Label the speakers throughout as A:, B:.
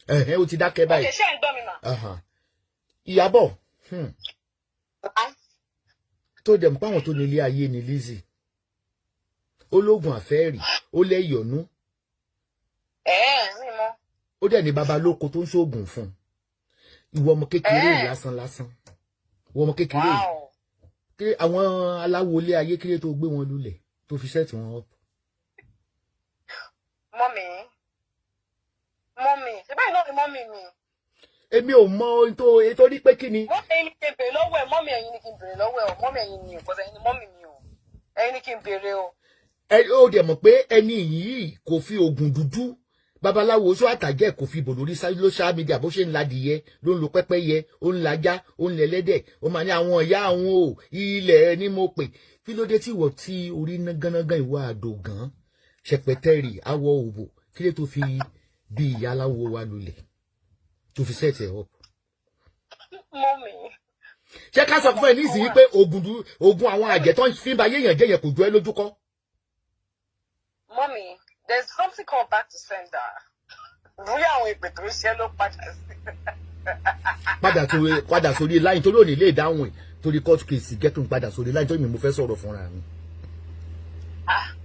A: Ó ti dákẹ́ báyìí.
B: Okay, ṣé ń gbọ́ mi mà?
A: Iyabo. Tó dẹ̀ mọ́ páwọn tó nílé ayé ni Lizzy. Ológun àfẹ́rì, ó lẹ́yọ̀nú.
B: Mi mọ̀.
A: Ó dẹ̀ ní babalóko tó ń ṣoògùn fún. Ìwọ ọmọ kékeré lásán. Ìwọ ọmọ kékeré. Kí àwọn aláwo ilé ayé kéré tó gbé wọn lulẹ̀ tó fi set wọn up.
B: Mọ́mì, ṣé báyìí náà ni mọ́mì mi?
A: Èmi ò mọ ètò ní pé kí ni.
B: Mọ́mì ẹ̀yin ni kí n bèrè lọ́wọ́ ẹ̀, mọ́mì ẹ̀yin ni kí n bèrè lọ́wọ́ ẹ̀, mọ́mì ẹ̀yin ni ìkọ́sẹ̀ ẹ̀yin ni mọ́mì mi o. Ẹ̀yin ni kí n bèrè o.
A: Ó dẹ̀ mọ̀ pé ẹni yìí kò fi oògùn dúdú babaláwo oṣù àtàjẹ́ kò fi bò lórí social media bó ṣe ń ladìyẹ ló ń lo pẹ́pẹ́yẹ ó ń lajá ó ń lẹ́lẹ́dẹ̀ ó máa ní àwọn ìyá àwọn ò ilẹ̀ ni mo pè kí ló dé tí ìwọ tí orí nágánágá ìwà àdògán ṣẹpẹtẹrì awọ òbò kí ló tó fi bí ìyá aláwo wa lulẹ̀ tó fi set ẹ̀ up.
B: Mọ́mì.
A: Ṣé ká sọ fún ẹ ní ìsìn wípé oògùn àwọn àjẹ́ tó ń fi ń ba yéèyàn jẹ́ yẹn kò jọ ẹ́ lójú kọ́?
B: Mọ́mì, there's something called back to sender. Bóyá àwọn ìpè tó ń ṣe ló padà sí.
A: Padà sórí line torí ò ní lè dáhùn ẹ̀ torí court case gẹ́tùn padà sórí line tó yìí mo fẹ́ sọ̀rọ̀ fúnra mi.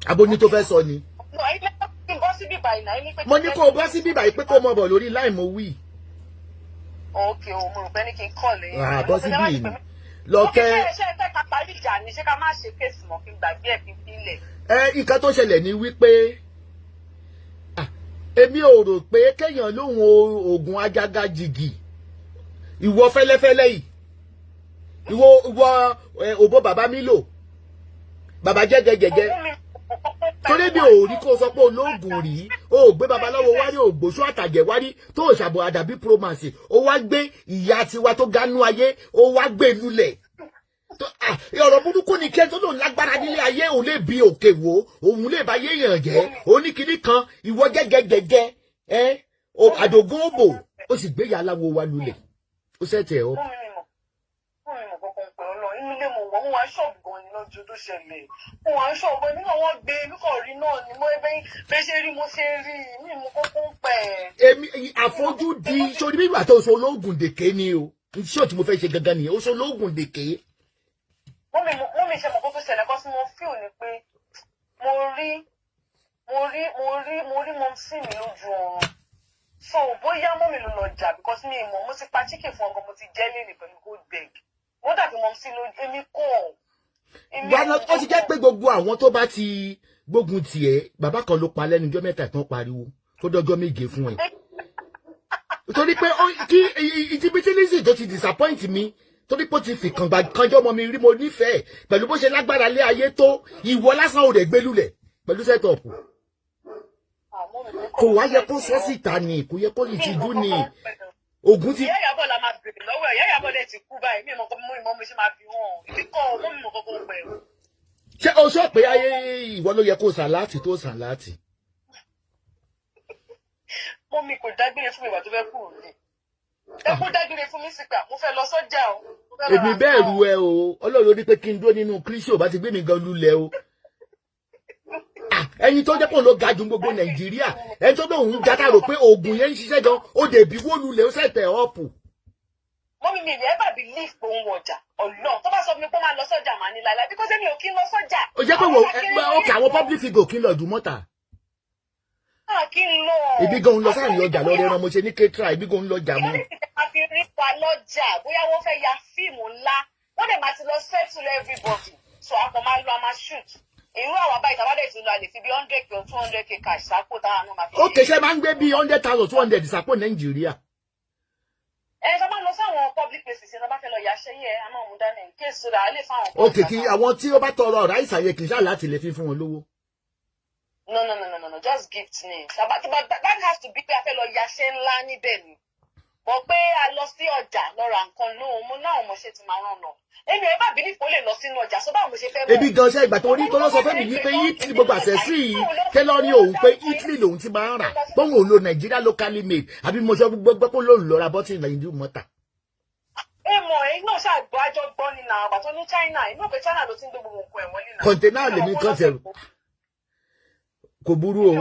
A: Abóní tó fẹ́ sọ ni. Mo ní kó o bọ́ sí bíbá yìí pé kó o mọ̀ bọ̀ lórí line mo wí.
B: Okay, mo rò pé ní kí n kọ́ lẹ́yìn.
A: Bọ́ sí bí ni. Lọ́kẹ́.
B: Ṣé ẹ fẹ́ ká parí ìjà ni ṣé ká má ṣe kéèsì mọ́ kí n gbàgbé ẹ̀ kí n fílẹ̀?
A: Nǹkan tó ṣẹlẹ̀ ni wípé èmi ò rò pé kéèyàn lóhun oògùn ajágá jìgì ìwọ fẹ́lẹ́fẹ́lẹ́ yìí ìwọ òbó bàbá mi lò bàbá jẹ́gẹ́jẹ́gẹ́ torí bí ò rí kó sọ pé olóògùn rí ó gbé babaláwo wárí ògbóṣó àtàjẹ̀ wárí tó ṣàbọ̀ àdàbí promansi ó wá gbé ìyá tiwa tó gánú ayé ó wá gbé lulẹ̀ ọ̀rọ̀ burúkú ni kí ẹ tó lò lágbára nílé ayé òun lè bí òkè wò òun lè bá yéèyàn jẹ́ oníkìní kan ìwọ gẹ́gẹ́gẹ́gẹ́ àdògún òbò ó sì gbé ìyá aláwo wa lulẹ̀ ó sẹ́tẹ̀ ọ́.
B: Inú ilé mo wọ̀, mo wá ṣọ́ọ̀bù gan ni lọ́jọ́ tó ṣẹlẹ̀. Mo wá ṣọ́ọ̀bù nígbà wọ́n gbé mi kàn rí náà ni mo bẹ́ ṣe rí mo ṣe rí mi mo kókó ń pẹ̀.
A: Èmi àfojúdi sórí bíbà tó so olóògùn dèké ni o iṣẹ́ tí mo fẹ́ ṣe gangan nìyẹn ó so olóògùn dèké.
B: Mọ́mì ṣe mọ̀ kó tó ṣẹlẹ̀ kọ́ sí mo fíò ni pé mo rí mọ́ sí mi lójú ọ̀run. So bóyá mọ́mì ló lọ jà because mi mọ̀ mo ti pa chicken fún ọgọ́ mo ti jẹ́ lé ní pẹ̀lú gold bag. Wọ́n dàbí mọ́ sí lójú èmi kọ́.
A: Gbọ́dọ̀ ó ti jẹ́ pé gbogbo àwọn tó bá ti gbógun tiẹ̀ bàbá kan ló pa lẹ́nu ọjọ́ mẹ́ta tán pariwo tó dọ́jọ́ méje fún ẹ. Torí pé kí ìtìbítìlísì tó ti disappoint mi torí pé ó ti fi kanjọ́ ọmọ mi rí mo nífẹ̀ẹ́ pẹ̀lú bó ṣe lágbára lé ayé tó ìwọ lásán ò rẹ̀ gbé lulẹ̀ pẹ̀lú set-up. Kò wá yẹ kó sọ síta ni kò yẹ kó ìtìjú ni ogun ti.
B: Ìyá Ìyábọ̀ la máa bèrè lọ́wọ́ ẹ̀ Ìyá Ìyábọ̀ dẹ̀ ti kú báyìí mi ìmọ̀ mo ṣe máa fi hàn ibi kọ́ ọmọ mi mọ̀ kọ́kọ́ pẹ̀.
A: Ṣé o sọ pé ayé ìwọ ló yẹ kó sàláàtì tó sàláàtì?
B: Mọ́mì kò dágbére fún mi ìwà tó fẹ́ kúrò ní. Ẹ kó dágbére fún mi sí pé mo fẹ́ lọ sọ́jà o.
A: Èmi bẹ́ẹ̀rù ẹ o Ọlọ́run ní pé kí n dúró nínú kírísì ò bá ti gbé mi gan lulẹ̀ o. Ẹni tó jẹ́ pé òun ló ga jù gbogbo Nàìjíríà ẹni tó lóun gata rò pé oògùn yẹn ń ṣiṣẹ́ gan ó dé bí wó lulẹ̀ ó sẹ̀tẹ̀ ọ̀pù.
B: Mọ́mì mi ìyẹn bàbí leaf pé òun wọ̀jà ọ̀nà tó bá sọ fún mi pé ó máa lọ sọ́jà màá ní láìláì because èmi ò kí ń lọ sọ́jà.
A: Ó jẹ́ pé ọkà àwọn public figure kí n lọ dùn mọ́ta.
B: Kí n lọ.
A: Ibi gan ń lọ sáàrin ọjà lọ rẹran mo ṣe ní kétra ibi gan ń lọ jà mọ́.
B: Ìyá fi rí wa lọ́jà bóyá wọ́n fẹ́ ya fíìmù ńlá wọ́n dẹ̀ máa ti lọ settle everybody so àpò máa lọ a máa shoot. Irú àwọn àbá ìtàwádẹ́ ti lọ àlè fi bí 100k or 200k cash sápò táwọn náà máa fi.
A: Ó kèsẹ́ máa ń gbé bí 100,000 200 sápò Nàìjíríà.
B: Ẹ máa lọ sáwọn public places yẹn bá fẹ́ lọ yàṣẹ́ yẹ a máa mú dání in case so that a lè fáwọn.
A: Ó kèkì àwọn tí ó bá tọrọ ọ̀rá ìsàyè kì í ṣáà láti lè fi fún wọn lówó.
B: No, just gift ni. That has to be pé a fẹ́ lọ yàṣẹ́ ńlá níbẹ̀ ni. Mọ̀ pé a lọ sí ọjà lọ ra nǹkan náà mo náà mo ṣe ti máa ràn lọ. Èmi ẹ bá bìlí kó lè lọ sínú ọjà so báwo mo ṣe fẹ́ mọ̀.
A: Ebi gan ṣe ìgbà tó rí tó lọ sọ fẹ́ mi ní pé Italy gbogbo àṣẹsí tẹ́lọ́rí òun pé Italy lòun ti máa ń rà tóun ò lo Nàìjíríà locally made àbí mo ṣe gbogbo pé lóun lọ ra bọ́tì Nàìjíríà mọ́ta.
B: Mọ̀ ẹ̀yin náà ṣàgbọ́ àjọ gbọ́ ni náà àgbà tó ní China inú pé China ló ti ń gbé gbogbo nǹkan ẹ̀wọ̀n nínú.
A: Kọ̀ǹténà lèmi kan tẹ̀rù kò burú o.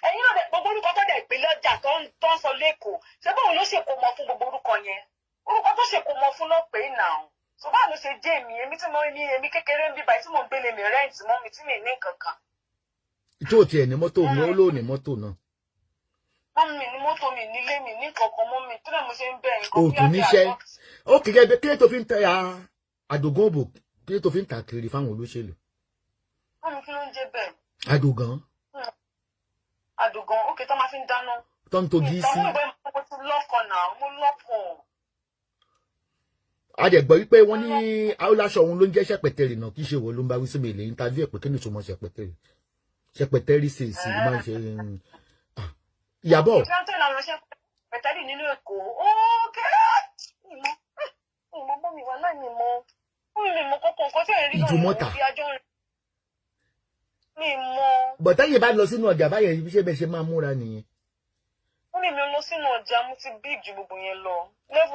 B: Ẹ̀yin náà gbogbo orúkọ tó dẹ̀ gbé lọ́jà tó ń sọ lẹ́kọ̀ọ́ ṣé báwo ló ṣe kó mọ fún gbogbo orúkọ yẹn orúkọ tó ṣe kó mọ fún ló pé náà so báwo ló ṣe jẹ́ èmi tí mo ní èmi kékeré ń bíbá tí mo ń gbélé mi rẹ́ǹtì mọ́ mi tí mi ní kankan.
A: tó tiẹ̀ ní mọ́tò mi ó lóò ní mọ́tò náà.
B: mọ́mí mi ní mọ́tò mi nílé mi ní kankan mọ́ mi tí mo ṣe ń bẹ̀ nǹkan
A: bí a níṣẹ́ ó kìí ẹgbẹ́ kí ló tó fi ń tẹ àdògán òbò kí ló tó fi ń tà kiri fáwọn olóṣèlú.
B: mọ́mí kí ló ń jẹ́ bẹ́ẹ̀.
A: àdògán.
B: àdògán ókè tó máa fi ń dáná.
A: tó ń togi sí.
B: mo ti lọ́kọ̀ náà mo lọ́kọ̀.
A: a dẹ̀ gbọ́ wípé wọ́n ní aláṣọ òun ló ń jẹ́ ṣẹpẹtẹrì náà kì í ṣe wo ló ń bá wí sí mi lè interview ẹ̀ pé kí ni ìtumọ̀ ṣẹpẹtẹrì ṣẹpẹtẹrì sì máa ń ṣe Ìyábọ̀.
B: ṣẹpẹtẹrì nínú Èkó ókè ìmọ̀ bọ́ mi wà láì mi mọ̀ kọ́kọ́ nǹkan tí ẹ̀ rí náà
A: ìjùmọ̀ta.
B: mi mọ̀.
A: bọ̀táyè bá lọ sínú ọjà báyẹn ṣé bẹ́ẹ̀ ṣe máa múra nìyẹn.
B: ó ní mi lọ sínú ọjà mo ti bí ju gbogbo yẹn lọ.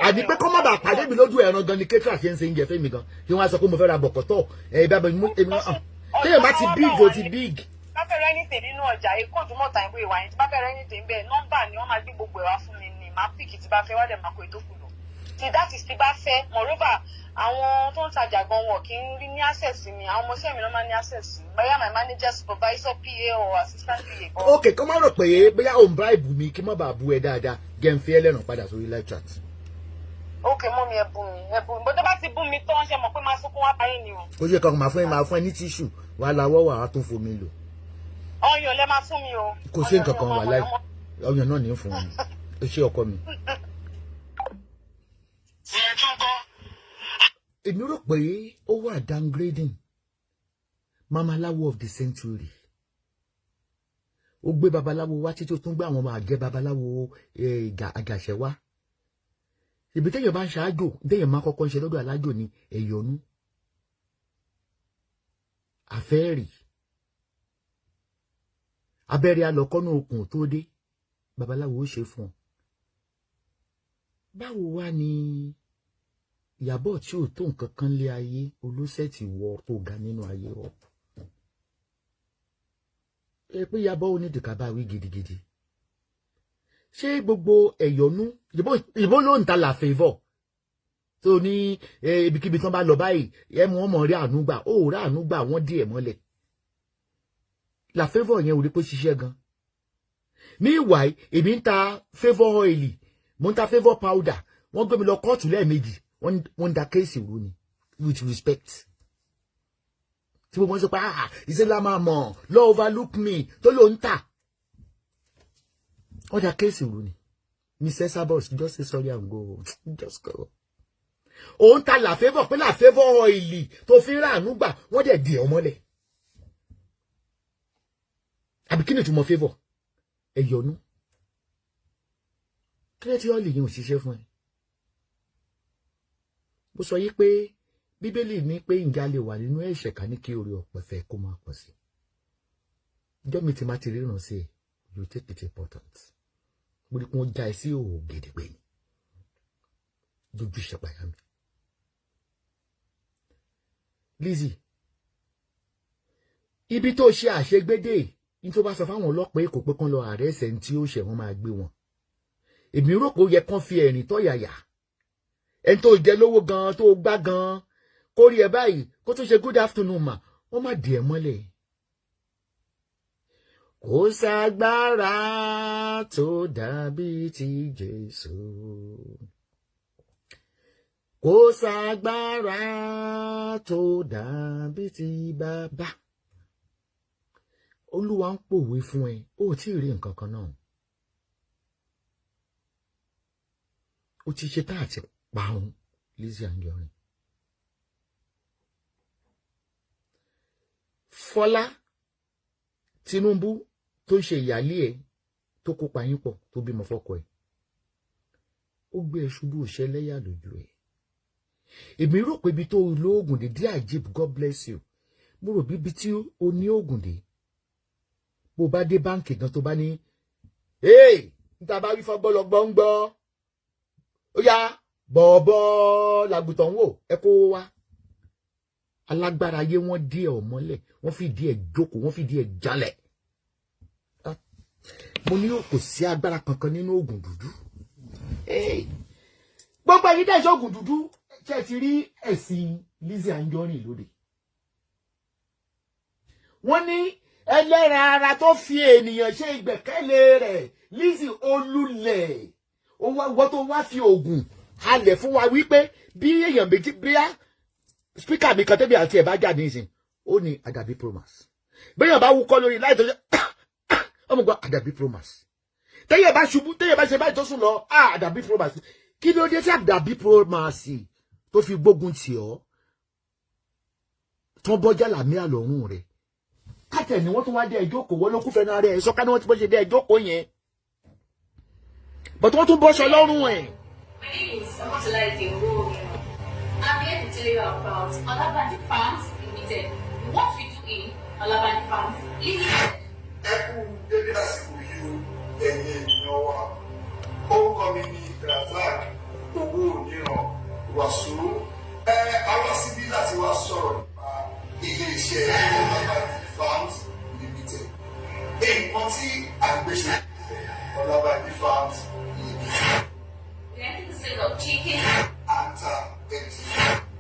A: àdí pé kọ́ má bàa pàdé mi lójú ẹ̀ràn gan ni kétra ṣe ń ṣe oúnjẹ fẹ́mi gan kí wọ́n á sọ pé mo fẹ́ ra bọ̀kọ̀tọ̀ ìbábẹ̀ mi téèyàn bá ti big o ti big.
B: bá fẹ́ rẹ́ ní tè nínú ọjà èkó ìdúmọ̀ta ìwé ìwà yẹn tí bá fẹ́ rẹ́ ní tè ń bẹ́ẹ̀ nọ́mbà ni wọ́n máa gbé gbogbo ẹ̀ wá fún mi ni màá pìkì tí bá fẹ́ wá dẹ̀ máa kó ètò kù lọ. tí dátì tí bá fẹ́ moreover àwọn tó ń tajà gan wọn kì í rí ní access mi àwọn ọmọọṣẹ́ mi náà máa ní access bóyá my manager supervisor PA or assistant PA.
A: ok kọ́ máa rò pé bóyá òun bribe mi kí má bàa bu ẹ dáadáa gẹ̀ ń fi ẹlẹ́ràn padà sórí live chat.
B: ok mọ́ mi ẹ bú mi bó tó bá ti bú mi tó ń ṣe mọ̀ pé máa sunkún wá báyìí ni o.
A: ó ṣe kankan máa fún ẹ ní tíṣù wà á lawọ́ wà á tún fomi lò.
B: ọyàn lẹ máa fún mi o.
A: kò sí nǹkan kan wà láì ọyàn náà ní fún mi ó ṣe ọkọ mi. èmi rò pé ó wà downgrading mamaláwo of the century ó gbé babaláwo wá títí ó tún gbé àwọn ọmọ àjẹ́ babaláwo àgàṣẹ wá ibi téèyàn bá ń ṣáájò téèyàn máa kọ́kọ́ ń ṣe lọ́dọ̀ alájò ní ẹ̀yọ́nú àfẹ́ẹ̀rì abẹ́rẹ́ alọ́kọ́nù okùn tó dé babaláwo ó ṣe fún ọ báwo wá ni Ìyábọ̀ tí ò tó nǹkan kan lé ayé olóṣètì wọ tó ga nínú ayé ọ ẹ pé Ìyábọ̀ ò ní dìkà bá wí gidigidi ṣé gbogbo ẹ̀yọ́nú ìbò ló ń ta la favour tó ní ibikíbi tán bá lọ báyìí ẹ mú ọmọ rí àánú gbà ó rí àánú gbà wọ́n dí ẹ̀ mọ́lẹ̀ la favour yẹn ò rí pé ṣiṣẹ́ gan ní ìwà èmi ń ta favour oil mo ń ta favour powder wọ́n gbé mi lọ kóòtù lẹ́ẹ̀mejì wọ́n ń da kéèsì rú ni with respect tí gbogbo wọn sọ pé ìṣẹ́lá máa mọ̀ lọ́ overlook me tó ló ń tà wọ́n da kéèsì rú ni Miss Esabod just say sorry and go just go. òun ta la favour pé la favour oil tó fi ráàánú gbà wọ́n dẹ̀ di ọmọlẹ̀ àbí kí ni ìtumọ̀ favour ẹ̀yọ́nú kí ló tí ọ́ọ̀lì yẹn ò ṣiṣẹ́ fún ẹ. mo sọ yìí pé bíbélì ní pé ǹjẹ́ a lè wà nínú ẹ̀ṣẹ̀ ká ní kí oore ọ̀pẹ̀fẹ̀ kó máa pọ̀ sí i. ìjọ mi ti máa ti ríran sí ẹ you take it important. mo rí i pé wọ́n já ẹ sí òwò gèdègbè ni lójú ìṣẹ̀pàyà mi. Lizzy ibi tó ṣe àṣegbédè ní tó bá sọ fáwọn ọlọ́pàá èkó pé kán lọ ààrẹ ẹsẹ̀ tí ó ṣẹ̀ wọ́n máa gbé wọn. èmi rò pé ó yẹ kán fi ẹ̀rìn tọ́yàyà ẹni tó jẹ lówó gan tó gbá gan kó rí ẹ báyìí kó tún ṣe good afternoon mà wọ́n má dì ẹ́ mọ́lẹ̀. kò ságbára tó dàbí ti Jésù kò ságbára tó dàbí ti bàbá. Olúwa ń pòwe fún ẹ ó tí ì rí nǹkan kan náà ó ti ṣe tá àti parun Lizzy Anjorin. Fọlá Tinubu tó ń ṣe ìyálé ẹ tó kópa yín pọ̀ tó bímọ fọ́kọ ẹ ó gbé ẹ ṣubú òṣèlẹ́yà lójú ẹ. èmi rò pé ibi tó lóògùn dé díẹ̀ àjẹbù God bless you mo rò bíbi tí o ní òògùn dé bó bá dé báǹkì gan tó bá ní níta bá wí fọgbọ́ lọ gbọ́ngbọ́ ó yá bọ̀ọ̀bọ̀ làgùtàn wò ẹ kó wá. alágbára ayé wọn dí ẹ ọmọlẹ̀ wọ́n fi dí ẹ jókòó wọ́n fi dí ẹ jalẹ̀. mo ní kò sí agbára kankan nínú oògùn dúdú. Gbogbo ẹ̀yin tẹ́ ṣe oògùn dúdú ṣe ti rí ẹ̀sìn Lizzy Anjorin lóde. Wọ́n ní ẹlẹ́ran ara tó fi ènìyàn ṣe ìgbẹ́kẹ̀lé rẹ̀ Lizzy olùlẹ̀. Wọ́n tó wá fi oògùn halẹ̀ fún wa wípé bí èèyàn méjì bíyà spíkà mi kan tẹ́bi àti ẹ̀ bá jà ní ìsìn ó ní Àdàbí promise. Bí èèyàn bá wúkọ́ lórí láì tó ṣe ọmọ gbọ́ Àdàbí promise. Tẹ́yẹ̀ bá ṣubú tẹ́yẹ̀ bá ṣe báyìí tó sùn lọ Àdàbí promise. Kí ló dé tí Àdàbí promise tó fi gbógun tì ọ́ tán bọ́jà làmí àlọ́run rẹ̀? Kátẹ̀ ni wọ́n tún wá dé ẹjọ́ kò wọ́n ló kú fẹ́ náà rẹ̀ sọ́ká ni wọ́n ti bọ́ ṣe dé ẹjọ́ kò yẹn. But wọ́n tún bọ́ṣọ lọ́rùn ẹ̀.
C: My name is Lagelu. I'm here to tell you about Olabandi Farms Limited. What we do in Olabandi Farms Limited.
D: Ẹ kú dédé àsìkò yìí o, ẹ̀yin ènìyàn wa. Orúkọ mi ni Razak owó oníran wàsó. Àwa síbí láti wá sọ̀rọ̀ nípa ilé-iṣẹ́ Olabandi Farms Limited. Nǹkan tí àgbéṣe Olabandi Farms Limited.
C: We are into the sale of chicken,
D: Anta,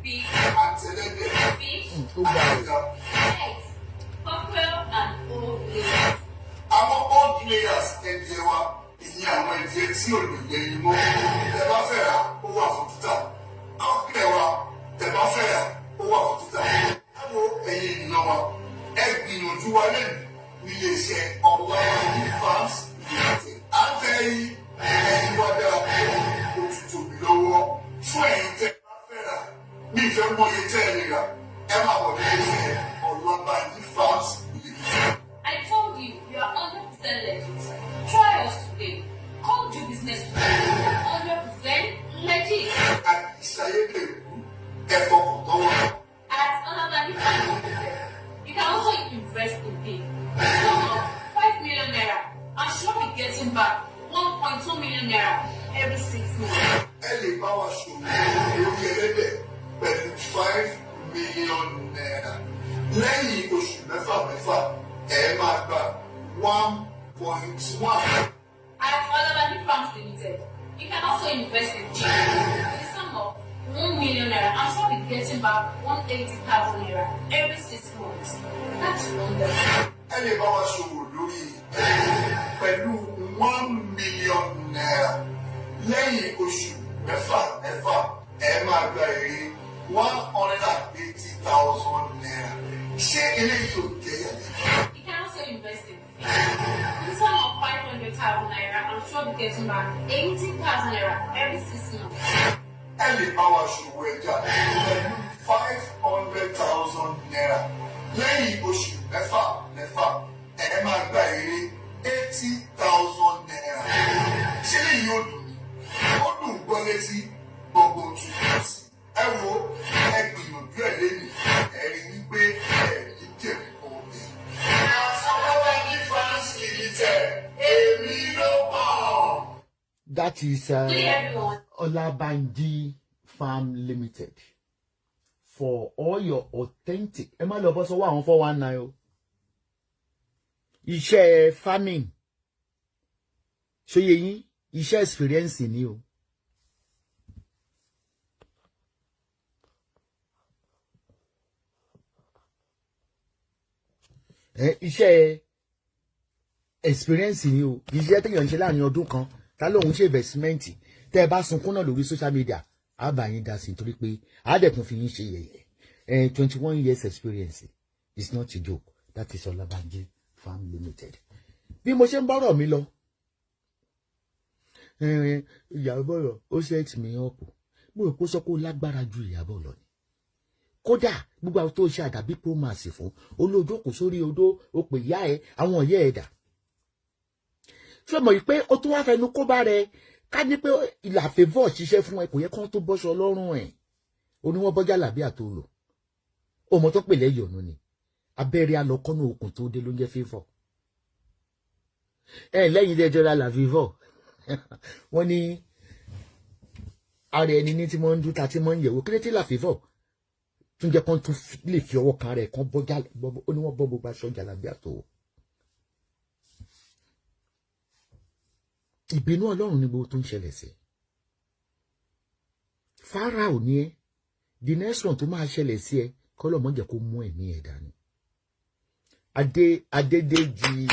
C: beef,
D: àtẹlẹ́dẹ̀,
C: fish,
D: àtẹlẹ́dẹ̀.
C: eggs, cockerel, and old layers.
D: Àwọn old players ẹ̀jẹ̀ wa ìyẹn àwọn ẹ̀jẹ̀ tí ò lè yẹ imú. Ẹ bá fẹ́ ra ó wà fún títà. Kọ́kẹ́ wa ẹ bá fẹ́ ra ó wà fún títà. Ẹ wo ẹ̀yin ènìyàn wa ẹ gbìyànjú wa lẹ́nu nílé iṣẹ́ Olabandi Farms Limited. À ń tẹ́ ẹ̀yin wá dára pé oṣù tóbi lọ́wọ́ fún ẹ̀yin tẹ́ ẹ bá fẹ́ ra. Bí ìfẹ́ mọ iye tẹ́ ẹ lè rà ẹ máa bọ̀ nílé iṣẹ́ Olabandi Farms Limited.
C: I told you, you are 100% legit. Try us today. Come do business with us. 100% legit.
D: Àìsàyédèrú ẹ̀fọ́ kọ̀ọ̀kan wà.
C: At Olabandi Farms Limited, you can also invest in pay. Sum of 5 million naira and should be getting back 1.2 million naira every 6 months.
D: Ẹ lè bá wa ṣòwò lórí ẹlẹ́dẹ̀ pẹ̀lú 5 million naira. Lẹ́yìn oṣù mẹ́fà ẹ máa gba 1.1.
C: At Olabandi Farms Limited, you can also invest in chicken with the sum of 1 million naira and should be getting back 180,000 naira every 6 months. That's wonderful.
D: Ẹ lè bá wa ṣòwò lórí ẹlẹ́dẹ̀ pẹ̀lú 1 million naira. Lẹ́yìn oṣù mẹ́fà ẹ máa gba èrè 180,000 naira. Ṣé eléyìí ò jẹ́ yàtọ̀?
C: You can also invest in fish with the sum of 500,000 naira and should be getting back 80,000 naira every 6 months.
D: Ẹ lè bá wa ṣòwò ẹja pẹ̀lú 500,000 naira. Lẹ́yìn oṣù mẹ́fà ẹ máa gba èrè 80,000 naira. Ṣé eléyìí ò dùn ní? Ó dùn gbọ́ létí gbogbo tuntun sí. Ẹ wo ẹ gbìyànjú ẹ lẹ́yìn ẹ rí wípé ẹ ní jẹ̀bi omi. Olabandi Farms Limited, èmi ló mọ̀.
A: That is
C: Good day, everyone.
A: Olabandi Farm Limited. For all your authentic. Ẹ má lọ bọ́ sọ́wọ́ àwọn 419 o. Iṣẹ́ farming. Ṣóyè yín, iṣẹ́ experience ni o. Iṣẹ́ experience ni o. Iṣẹ́ téèyàn ń ṣe láàrin ọdún kan. Ta lóun ṣe investment. Tẹ́ ẹ bá sunkún náà lórí social media. Á bá yín dá sí nítorí pé á dẹ̀ tún fi yín ṣe yẹ̀yẹ̀. 21 years experience is not a joke. That is Olabandi Farm Limited. Bí mo ṣe ń bọ́rọ̀ mi lọ. Ìyàbọ̀ ó set me up. Mo rò pé ó sọ pé ó lágbára ju Ìyàbọ̀ lọ ni. Kódà gbogbo àwọn tó ṣe Àdàbí promise fún olóòjó kò sórí odó ó pè ìyá ẹ àwọn ìyá ẹ dà. Ṣé mọ̀ pé ó tún wá fẹnu kó bá rẹ ká ní pé ìlà favour ṣiṣẹ́ fún ẹ kò yẹ kán tó bọ́ṣọ lọ́rùn ẹ̀. Ó ní wọ́n bọ́jà làbí àtòlò. Ọmọ tó pè lẹ́yìn ọ̀nà ni. Abẹ́rẹ́ alọ́kọ́nù okùn tó dé ló ń jẹ́ favour. Lẹ́yìn ilé ẹjọ́ ra là favour. Wọ́n ní ara ẹni ní tí wọ́n ń dún ta tí wọ́n ń yẹ̀wò kí ló tí là favour. Tún jẹ́ kán tún lè fi ọwọ́ kan rẹ̀ kán bọ́jà ó ní wọ́n bọ́ gbogbo aṣọ jàlábí àtòwò. ìbínú Ọlọ́run ní gbogbo tó ń ṣẹlẹ̀ sí. Fáráò ní ẹ, the next one tó máa ṣẹlẹ̀ sí ẹ kọ́lọ̀ mọ́ jẹ́ kó mú ẹ̀mí ẹ̀ dání. Adédèjì,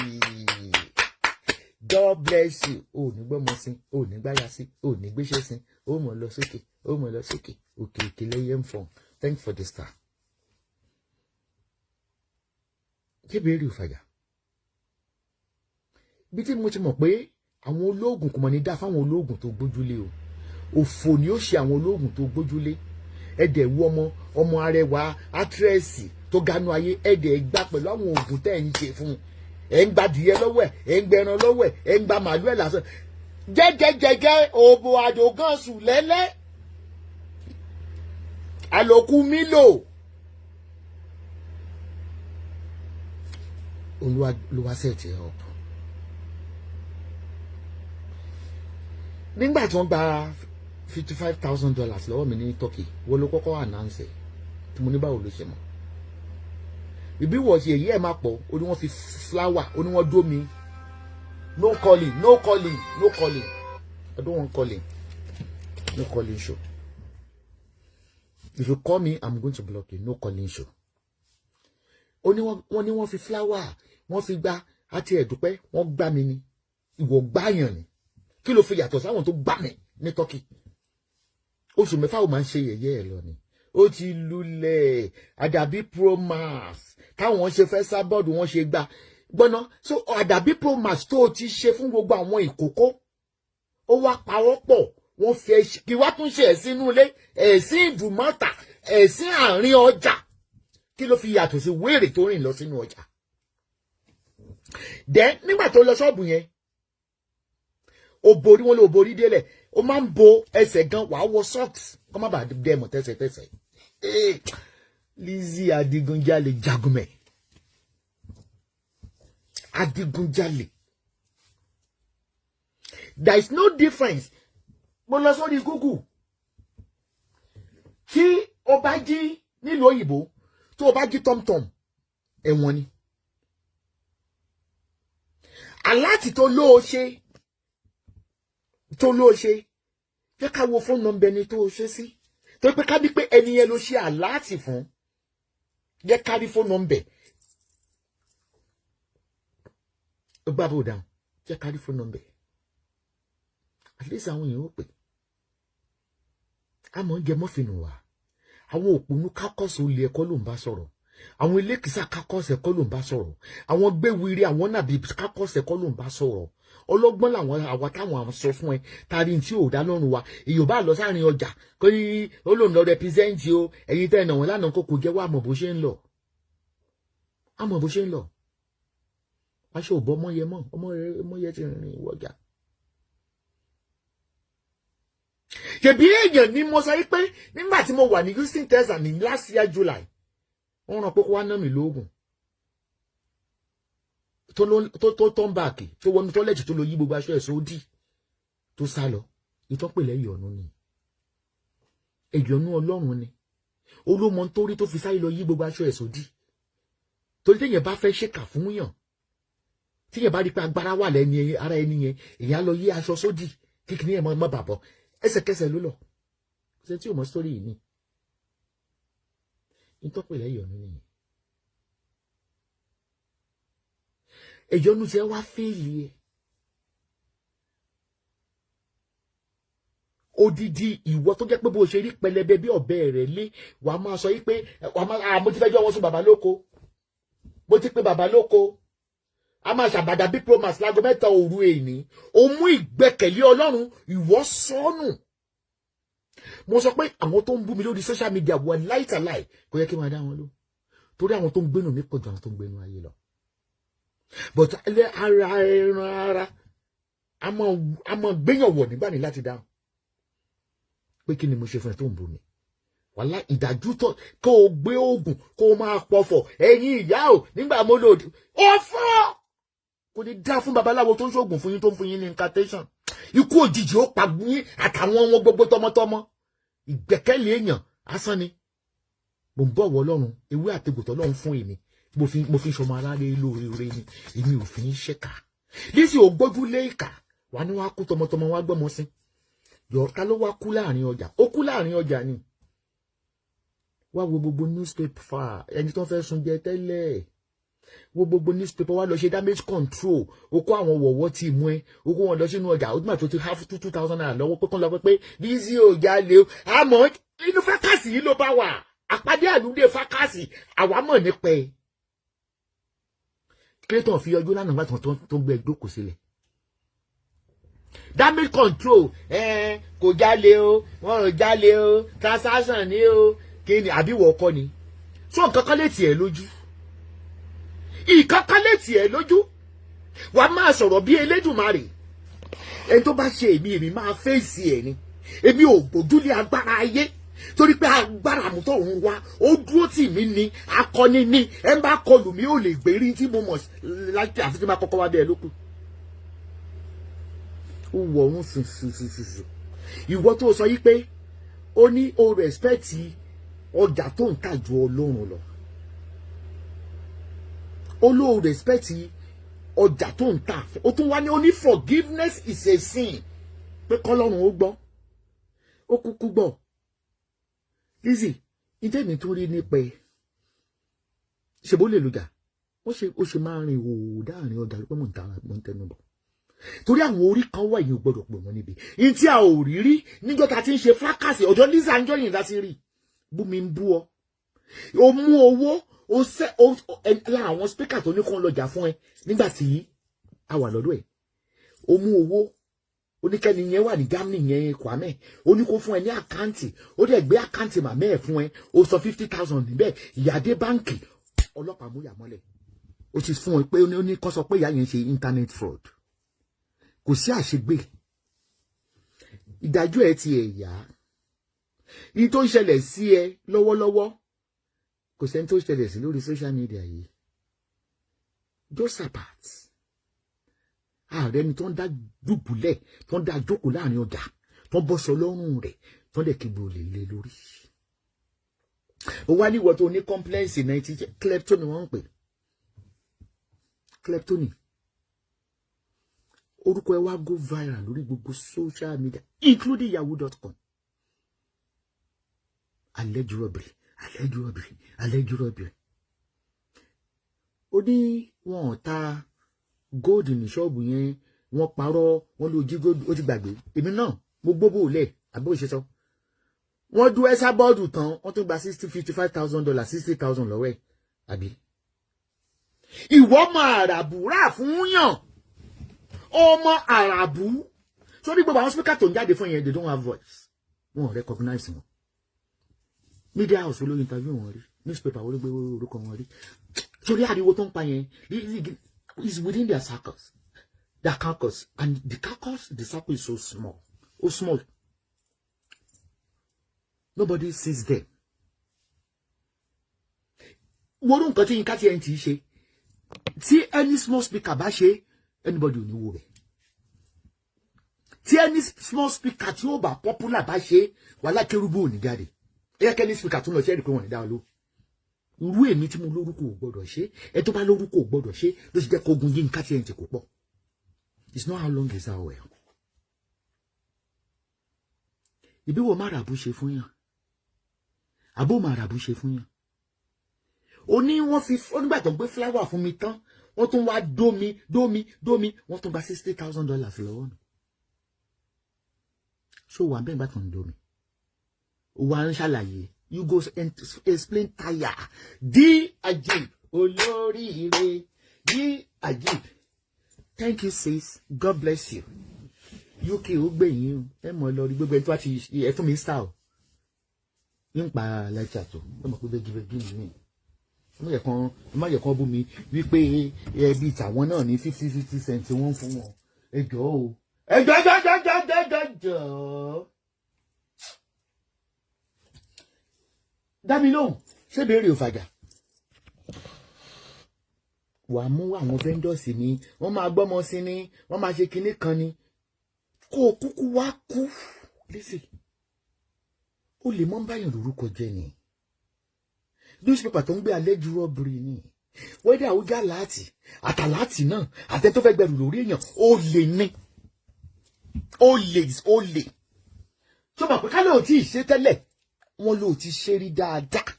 A: God bless you. Ó ní gbọ́mọ sí, ó ní gbáyà sí, ó ní gbéṣẹ́ sí, ó mọ̀ lọ sókè, ó mọ̀ lọ sókè, òkè òkè lẹ́yẹ ń fọ̀n. Thank you for the star. Kébèrè òfàjà. Bí tí mo ti mọ̀ pé àwọn ológun kò mọ̀ ní dá fáwọn ológun tó gbójúlé o. Òfò ni ó ṣe àwọn ológun tó gbójúlé. Ẹ̀dẹ̀ wú ọmọ arẹwà actress tó ganú ayé, ẹ̀dẹ̀ gbà pẹ̀lú àwọn oògùn tẹ́ ń ṣe fún un. Ẹ̀ ń gba adìyẹ lọ́wọ́ ẹ̀ ń gbẹran lọ́wọ́ ẹ̀ ń gba màálù ẹ̀ lásán. Jẹ́gẹ́jẹ́gẹ́ òbò àdògán sùn lẹ́lẹ́. Àlòkù mílò. Olúwa sẹ́ẹ̀tì ẹ̀ ọ̀pọ̀. Nígbà tí wọ́n gba $55,000 lọ́wọ́ mi ní Turkey, wọ́n ló kọ́kọ́ announce ẹ̀ tí mo ní báwo ló ṣe mọ̀. Ìbí wọ̀ ṣe èyí ẹ̀ máa pọ̀, ó ní wọ́n fi flower, ó ní wọ́n dó mi. No calling, no calling, no calling. I don't want calling. No calling show. If you call me, I'm going to block you. No calling show. Ó ní wọ́n fi flower, wọ́n fi gbá àti ẹ̀dùpẹ́, wọ́n gbá mi ni. Ìwọ gbáyàn ni. Kí ló fi yàtọ̀ sáwọn tó gbá mi ní Turkey? Oṣù mẹ́fà ó máa ń ṣe yẹ̀yẹ́ ẹ̀ lọ ni. Ó ti lulẹ̀ Àdàbí Promax táwọn ṣe fẹ́ sábọ́ọ̀dù wọn ṣe gbà gbọ́ná. So Àdàbí Promax tó ti ṣe fún gbogbo àwọn ìkókó ó wá pawọ́ pọ̀ wọ́n fi kí wá tún ṣe ẹ̀sìn inú ilé, ẹ̀sìn ìdùmọ̀tà, ẹ̀sìn àárín ọjà. Kí ló fi yàtọ̀ sí wéèrè tó rìn lọ sínú ọjà? Then nígbà tó lọ ṣọ́ọ̀bù yẹn, ó borí wọn ló borí délẹ̀, ó máa ń bo ẹsẹ̀ gan, wàá wọ socks kó má bàa dẹ̀mọ̀ tẹ́sẹ̀tẹ́sẹ̀. Lizzy Adigunjalè Jagunmẹ̀. Adigunjalè. There is no difference. Mo lọ sórí Google. Tí o bá jí nílùú òyìnbó, tó o bá jí tọ́mtọ́m, ẹ̀wọ̀n ni. Aláàtì tó lóo ṣe, jẹ́ ká wo fóònù nọ́mbà ẹni tó o ṣe sí. Tó pé ká bí pé ẹni yẹn ló ṣe aláàtì fún, jẹ́ ká rí fóònù nọ́mbà. Ó gbá bò dáhùn, jẹ́ ká rí fóònù nọ́mbà. At least àwọn èèyàn ó pè. A mọ̀ ń jẹ mọ́fìnù wa. Àwọn òpònú kákọ́sì olè ẹ̀kọ́ ló ń bá sọ̀rọ̀. Àwọn elékìsà kákọ́sì ẹ̀kọ́ ló ń bá sọ̀rọ̀. Àwọn gbéwìrì àwọn nàbí kákọ́sì ẹ̀kọ́ ló ń bá sọ̀rọ̀. Ọlọ́gbọ́n làwọn àwa táwọn sọ fún ẹ tari tí ò dá lọ́rùn wa. Èyí ò bá lọ sáàrin ọjà kó ní ó lòun lọ represent o. Ẹ̀yin tẹ́ ẹ̀nà wọn lánàá kó kò jẹ́ wá mọ̀ bó ṣe ń lọ. A mọ̀ bó ṣe ń lọ. Aṣọ ò bọ́ ọmọye mọ́, ọmọye ti rìnrìn ìwọ̀jà. Ṣèbí èèyàn ni mo sọ pé nígbà tí mo wà ní Houston, Texas ní last year July, wọ́n rán pé kó wá ná mi lóògùn. Tó turn back, tó wọnú tọ́lẹ̀tì tó lọ yí gbogbo aṣọ ẹ̀sọ́ òdì tó sá lọ. Ìtọ́pẹ̀lẹ̀ ìyọ̀nù ni. Ìyọ̀nù Ọlọ́run ni. Olómọ nítorí tó fi sáré lọ yí gbogbo aṣọ ẹ̀sọ́ òdì. Torí téèyàn bá fẹ́ ṣèkà fún yàn. Téèyàn bá rí pé agbára wà lẹ́ni ara ẹni yẹn, èèyàn lọ yí aṣọ sódì kíkiri ẹ̀ má bàbọ̀. Ẹsẹ̀kẹsẹ̀ ló lọ. Ṣé tí o mọ̀ sórí yìí ni? Ìtọ́pẹ̀lẹ̀ ìyọ̀nù nìyẹn. Ìyọ̀nù tí ẹ wá fèèlì ẹ. Odidi ìwọ tó jẹ́ pé bó ṣe rí pẹlẹbẹ bí ọ̀bẹ rẹ̀ lé, wàá máa sọ yí pé mo ti fẹ́ jọ wọn sún bàbá lóko. Mo ti pe bàbá lóko. A máa ṣàbàdà bí Promax lágo 3 òru èní. Ó mú ìgbẹ́kẹ̀lé Ọlọ́run ìwọ sọnù. Mo sọ pé àwọn tó ń bú mi lórí social media wọ láìtàláì kò yẹ kí n máa dá wọn lọ. Torí àwọn tó ń gbénu mi pọ̀ jù àwọn tó ń gbénu ayé lọ. But ara a máa gbéyàn wọ̀ nígbà ní láti dáhùn. Pé kí ni mo ṣe fún ẹ tó ń bú mi? Wàhálà ìdájú tó kó o gbé oògùn kó o máa pọ̀fọ̀ ẹ̀yin ìyá o nígbà mo lòdì. Ó fọ́! Kò ní dá fún babaláwo tó ń ṣoògùn fún yín tó ń fún yín ní incantation. Ikú òjijì ó pa yín àtàwọn wọn gbogbo tọmọtọmọ. Ìgbẹ́kẹ̀lé èèyàn asán ni. Mo ń bọ̀ wọ Ọlọ́run, ewé àtegbòtọ́ Ọlọ́run fún èmi. Mo fi ṣọmọ aláre lóore ni. Èmi ò fi ń ṣẹ́ka. Lísì ò gbójú lé ìkà. wà ní wá kú tọmọtọmọ wá gbọ́mọ sí yọ̀ọ̀ká ló wá kú láàrin ọjà ó kú láàrin ọjà ni wá wo gbogbo newspaper ẹni tó fẹ́ sun jẹ tẹ́lẹ̀ wo gbogbo newspaper wá lọ ṣe damage control ó kó àwọn wọ̀wọ́ tí mú ẹ ó kó wọn lọ sínú ọjà ó dùn àti ó ti have 2,000 naira lọ́wọ́ pé kán lọ pé Lizzy ò jalè o àmọ́ inú fákàsì yìí ló bá wà àpàdé àlùdé fákàsì àwa mọ̀ nípa ẹ̀ kírétọ̀ fi ọjọ́ lánàá wá tó gbé ẹgbẹ́ kò sílẹ̀ damage control kò jalè o wọn ò jalè o transaction ni o kí ni àbí wọ̀ ọkọ ni so nǹkan kan lè tiẹ̀ lójú ìkankan lè tiẹ̀ lójú wà á máa sọ̀rọ̀ bí Elédùmarè ẹni tó bá ṣe èmi máa fèsì ẹ̀ ni èmi ò gbójúlé agbára ayé torí pé agbára àmútọ̀ òun wá ó dúró tì mí ni akọni ni ẹ bá kọlù mí ò lè gbérí tí mo mọ̀ láti àfi tí máa kọ́kọ́ wá bẹ́ẹ̀ lókù ó wọ̀ ọ́rùn sùn ìwọ tó sọ yìí pé ó ní o rẹ̀spẹ̀tì ọjà tó ń tà ju Ọlọ́run lọ ó ló rẹ̀spẹ̀tì ọjà tó ń tà ó tún wá ní ó ní forgiveness is a sin pé kọ́lọ́run ó gbọ́ ó kúkú gbọ́ Lizzy ìtẹ́mi tó rí nípa ẹ̀ ṣèbó lè lùjà ó ṣe máa rìn òwò dáàrin ọjà pé mò ń tẹnu bọ̀ torí àwọn orí kan wà yìí ò gbọdọ̀ pè wọ́n níbi ní tí a ò rí níjọ́ ta ti ń ṣe fákàsì ọ̀dọ̀ Lizzy Anjorin láti rí bú mi ń bú ọ ó mú owó lára àwọn spíkà tó ní kó lọ́jà fún ẹ nígbà tí a wà lọ́dọ̀ ẹ̀ ó mú owó oníkẹ́ni yẹn wà ní Germany yẹn Kwame ó ní kó fún ẹ ní àkáǹtì ó dẹ̀ gbé àkáǹtì màmá ẹ̀ fún ẹ ó sọ 50,000 níbẹ̀ ìyáde báǹkì ọlọ́pàá mú yà mọ́lẹ̀ ó ti fún ẹ pé ó ní kó sọ pé ìyá yẹn ṣe internet fraud kò sí àṣegbè ìdájọ́ ẹ ti ẹ̀ yá ní tó ń ṣẹlẹ̀ sí ẹ lọ́wọ́lọ́wọ́ kò sẹ́ni tó ṣẹlẹ̀ sí lórí social media yìí Josaphat ààrẹ ni tó ń dá dùbúlẹ̀ tó ń dá jókòó láàrin ọjà tó ń bọ́ṣọ lọ́rùn rẹ̀ tó ń dẹ̀ kígbe olè lé lórí ó wá níwọ̀ tó ní complaints náà ti kleptoni wọ́n ń pè kleptoni orúkọ ẹ wá go viral lórí gbogbo social media including yahoo.com alleged robbery ó ní wọn ò ta gold ní ṣọ́ọ̀bù yẹn wọ́n parọ́ wọ́n ló jí gold ó ti gbàgbé èmi náà mo gbóbó lẹ̀ àbó ṣe sọ wọ́n dú Esabod tán wọ́n tún gba $55,000 $60,000 lọ́wọ́ ẹ̀ àbí ìwọ ọmọ àràbù rà fún yàn ọmọ àràbù sórí gbogbo àwọn speaker tó ń jáde fún yẹn they don't have voice wọn ò recognize wọn media house olóyìn interview wọn rí newspaper wọlé gbé orúkọ wọn rí torí ariwo tó ń pa yẹn is within their circles their caucus and the circle is so small nobody sees them wọ́n rú nǹkan tí Yinka TNT ṣe tí any small speaker bá ṣe anybody ò ní wo rẹ̀ tí any small speaker tí ó bá popular bá ṣe wàhálà kérúbù ò ní jáde ẹ̀yẹ́kẹ́ni speaker tó lọ ṣe é rí pé wọ́n ní dá ló irú èmi tí mo lórúkọ ò gbọdọ̀ ṣe ẹ tó bá lórúkọ ò gbọdọ̀ ṣe ló ti jẹ́ kó ogun Yinka TNT kò pọ̀ it's not how long is how well ìbí wo máràbù ṣe fún yàn àbó máràbù ṣe fún yàn ó ní wọ́n fi onígbà tó ń gbé flower fún mi tán wọ́n tún wá dómi wọ́n tún gba $60,000 lọ́wọ́ nù ṣó wà bẹ́ẹ̀ bá tó ń dómi wà ń ṣàlàyé you go explain tire di ajib olóríire di ajib thank you sis God bless you UK ó gbẹ̀yìn o ẹ mọ̀ lọ rí gbogbo ẹni tó wá ti ẹ fún mi star o nípa lẹ́tà tó ẹ mọ̀ pé bẹ́gí mi má yẹ kán bú mi wípé ẹbí tàwọn náà ní 50 cent wọ́n fún wọn ẹjọ́ o ẹjọ́ dámi lóhùn ṣé béèrè òfàjà wà mú àwọn vendors ni wọ́n máa gbọ́mọ sí ni wọ́n máa ṣe kinní kan ni kó o kúkú wá kú lẹ́sẹ̀ ó lè mọ́ báyàn lórúkọ jẹ́ ni newspaper tó ń gbé alleged robbery ni wẹ́dà ó já láti àtàláàtì náà àtẹ tó fẹ́ gbẹrù lórí èèyàn ó lè ní olè tó mọ̀ pé ká lóò tí ì ṣe tẹ́lẹ̀ wọ́n lóò ti ṣe rí dáadáa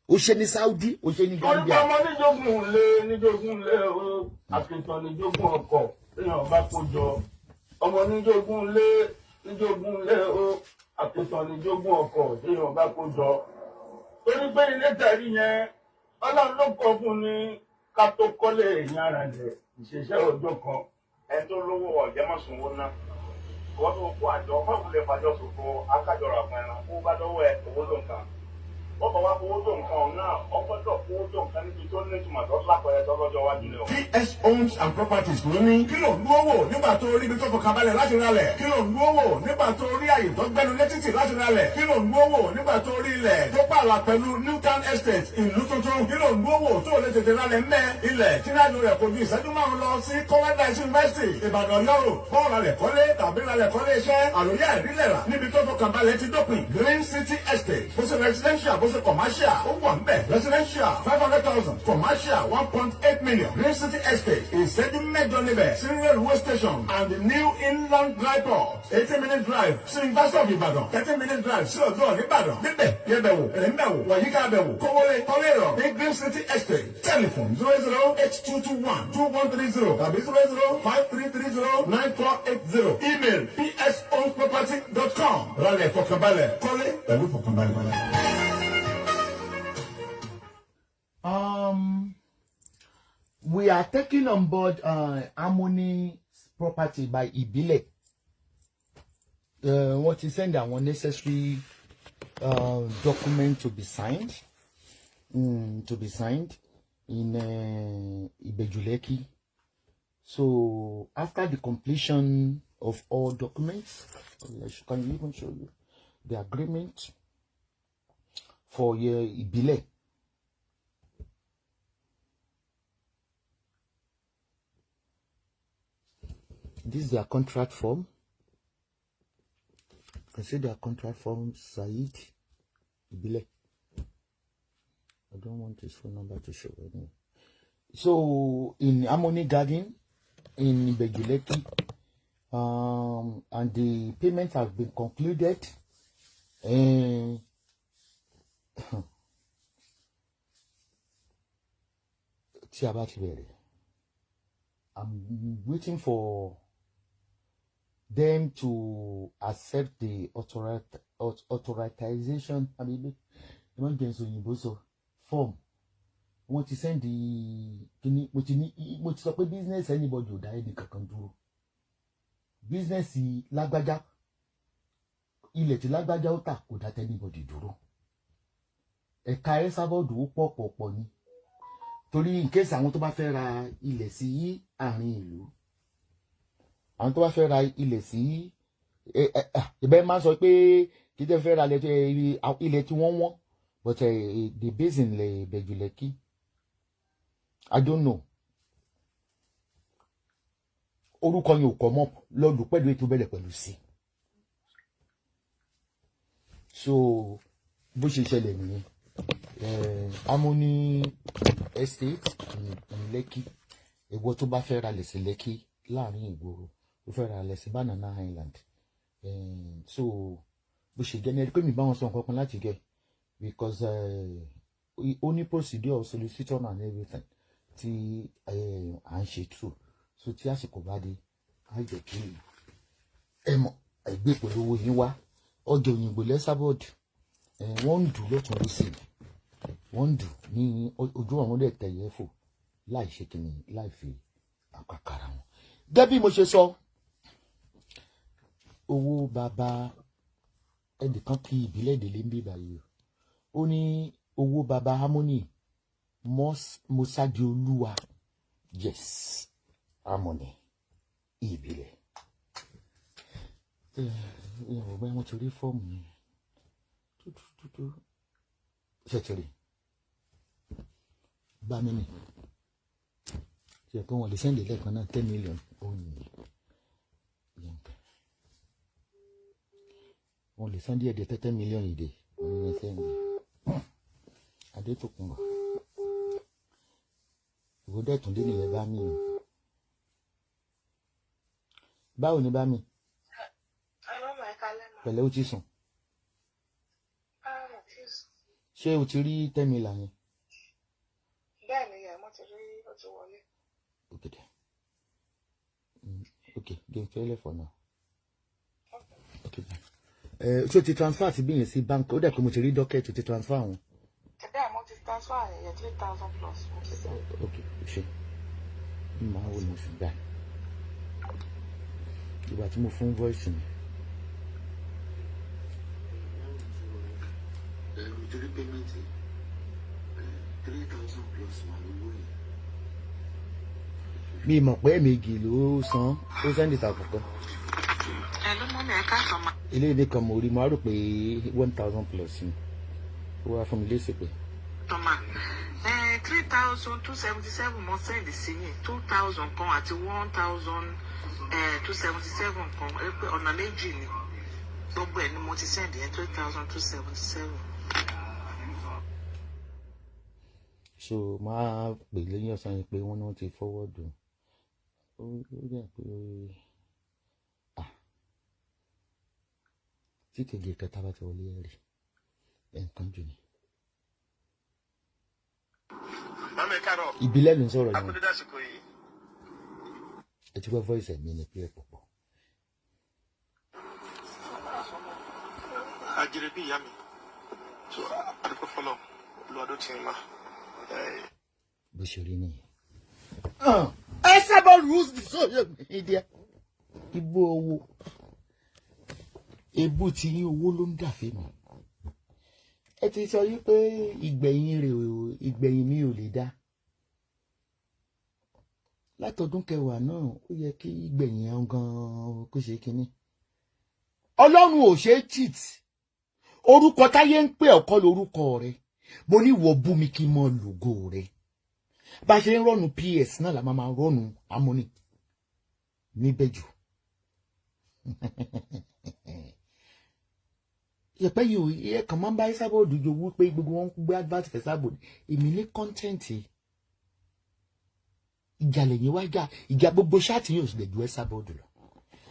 A: ó ṣe ní Saudi ó ṣe ní Gambia.
E: orúkọ ọmọ níjogún lé o àkìtàn níjogún ọkọ̀ èèyàn bá kó jọ ọmọ níjogún lé o àkìtàn níjogún ọkọ̀ èèyàn bá kó jọ torí pé ilé tẹ̀rí yẹn Ọlọ́run ló kọ fún ni ká tó kọ́lé èèyàn ara rẹ̀ ìṣẹ̀ṣẹ̀ ọjọ́ kan.
F: ẹni tó lówó ọ̀jẹ̀ mọ̀ sùn wọn ná wọ́n tó kó àjọ fáwọn lè fàjọ ṣòfò akájọra fún ẹran kó bá dọ́wọ́ ẹ owó tó nǹkan wọ́n bọ̀ wá owó tó nǹkan ọ̀hún náà ọgbọ́dọ̀ owó tó nǹkan níbi tó ní ìtumọ̀ tó lápẹ̀rẹ̀ tọ́lọ́jọ́ wájú ni o.
D: PS Homes and Properties ló ní kí ló ń lówó nígbà tó rí ibi tó fọkàn balẹ̀ láti ralẹ̀ kí ló ń lówó nígbà tó rí àyè tó gbẹnu létítì láti ralẹ̀ kí ló ń lówó nígbà tó rí ilẹ̀ tó pààlà pẹ̀lú Newtown Estate ìlú tuntun kí ló ń lówó tó lè tètè ralẹ̀ mẹ́ ilẹ̀ tí náà rẹ̀ kò ju ìṣẹ́jú márùn lọ sí Cornell University Ìbàdàn yọrò bọ́ọ̀ ralẹ̀ kọ́lé tàbí ralẹ̀ kọ́lé iṣẹ́ àròyé àdílẹ̀ rà níbi tó fọkàn balẹ̀ ti dópin Green City Estate bó ṣe residential bó ṣe commercial ó wà ń bẹ̀ residential 500,000 commercial 1.8 million Green City Estate ìṣẹ́jú mẹ́jọ níbẹ̀ sí railway station and the new inland dry port 80-minute drive sí University of Ibadan 30-minute drive sí ọjọ́ Ìbàdàn níbẹ̀ yẹbẹ̀wò rẹ̀mbẹ̀wò wàyíká bẹ̀wò kówólé kọ́lérò ní Green City Estate telephone 08082212130 tàbí 08053309480 email pshomeproperty.com rálẹ̀ fọkànbalẹ̀ kọ́lé pẹ̀lú fọkànbalẹ̀.
A: We are taking on board Harmony property by Ibile. What is send our necessary document to be signed. In Ibejuleki. So after the completion of all documents, can you even show you the agreement for Ibile? This is their contract form. You can see their contract form, Said Ibile. I don't want his phone number to show anyway. So in Harmony Garden in Ibejuleki, and the payment has been concluded. I'm waiting for them to accept the authorization. I mean, form. Want to send the business anybody would die can do. Business lágbájá ilẹ̀ tí lágbájá ó tà kò dá anybody dúró. Ẹ̀ka Esabod ó pọ̀ ni. Torí in case àwọn tó bá fẹ́ ra ilẹ̀ sí àárín ìlú. Àwọn tó bá fẹ́ ra ilẹ̀ sí ìbẹ́ máa sọ pé kí tẹ́ fẹ́ ra ilẹ̀ tí wọ́n but the basin le Ibejuleki. I don't know. Orúkọ yẹn ò come up lọ́dún pẹ̀lú ètò bẹ̀rẹ̀ pẹ̀lú sí. So bó ṣe ṣẹlẹ̀ nìyẹn. Harmony Estate in Lekki. Èwo tó bá fẹ́ ra lẹ̀ sí Lekki láàrin ìgboro. Ó fẹ́ ra lẹ̀ sí Banana Island. So bó ṣe jẹ́ ní ẹni pé mi bá wọn sọ nǹkan kan láti gẹ̀. Because only procedure of solicitor and everything tí à ń ṣe true. So tí àsìkò bá dé á jẹ́ kí ẹ mọ̀ ẹgbẹ́ pẹ̀lú owó yín wá ọjọ́ òyìnbó l'Esabod wọ́n ń dù lọ́tún lọ́sì wọ́n ń dù ní ojú àwọn ọdẹ tẹ̀yẹ fò láì ṣe kìnnì láì fi àpàkàrà wọn. Gẹ́gẹ́ bí mo ṣe sọ owó bàbá ẹnìkan kí ìbílẹ̀ ìdílé ń bí báyìí ó ní owó bàbá Harmony Mọ́sádi Olúwa yes Harmony ìbílẹ̀ ọ̀gbẹ́ wọn ti rí fọ́ọ̀mù yẹn ṣètìrì bá mi nì ṣe pé wọn lè sẹ́ndì lẹ́ẹ̀kan náà 10 million òyìn wọn lè sẹ́ndì ẹ̀dẹ̀ 10 million ìdè wọn lè sẹ́ndì Adétòkunbọ̀ ìwọ́dẹ̀ tún dé nílẹ̀ bá mi o báwo ni bá mi pẹ̀lẹ́ ó ti sùn. Ṣé o ti rí 10 million yẹn?
G: Bẹ́ẹ̀ ni ìyá mo ti rí ó ti wọlé.
A: Okay then. Okay, game failure for now. Okay then. Ṣé o ti transfer ti bí yẹn sí bank? Ó dẹ̀ pé mo ti rí docket o ti transfer wọn.
G: Today mo ti transfer yẹn 3,000 plus mo ti send.
A: Okay, ṣe. Máa wo ni mo fi gbà. Ìgbà tí mo fún voice mi.
D: Torí payment 3,000 plus wà lówó yẹn.
A: Mi mọ̀ pé méjì ló san ó sẹ́ndì tàkùkọ́.
G: Ló mọ́ mi ẹ̀ka sọ ma.
A: Ilé ìdí kan mo rí mo á rò pé 1,000 plus ni. Ó wá fún mi léṣe pé.
G: Tọ́mà 3,277 mo send sí yín 2,000 kan àti 1,277 kan pé ọ̀nà méjì ni gbogbo ẹ̀ ni mo ti send yẹn 3,277.
A: So máa pè lẹ́yìn ọ̀sán yìí pé wọ́n náà ti forward ó jẹ́ pé tí kejì kẹta bá ti wọlé ẹ̀rí ẹ̀ǹkan jù ni. Ìbílẹ̀ ló ń sọ̀rọ̀ yẹn. Ẹ ti gbọ́ voice mi ní pé ẹ̀ pọ̀pọ̀.
F: Àjèrè bí ìyá mi so àdúgbò fọlọ olùwàdó ti ń ma.
A: Bó ṣe rí nìyẹn. Esabod rules the social media. Ibo owó. Ebú tí yín owó ló ń dà fẹ́mi. Ẹ ti sọ yí pé ìgbẹ̀yìn mi ò lè dá. Látọdún kẹwàá náà ó yẹ kí ìgbẹ̀yìn ẹ̀ gan-an kó ṣe kínní. Ọlọ́run ò ṣe é cheat. Orúkọ táyé ń pè ọkọ lórúkọ rẹ. Mo ní wọ bú mi kí n mọ lògo rẹ. Bá ṣe ń rọ́nu PS náà la máa rọ́nu Harmony níbẹ̀ jù. Yẹ̀pẹ́ yìí ò yẹ kàn máa ń bá Esabod jowú pé gbogbo wọn gbé advert for Esabod. Èmi ní kọ́ńtẹ́ǹtì. Ìjà lẹ́yìn wá jà. Ìjà gbogbo ṣáàtì yóò sì lè ju Esabod lọ.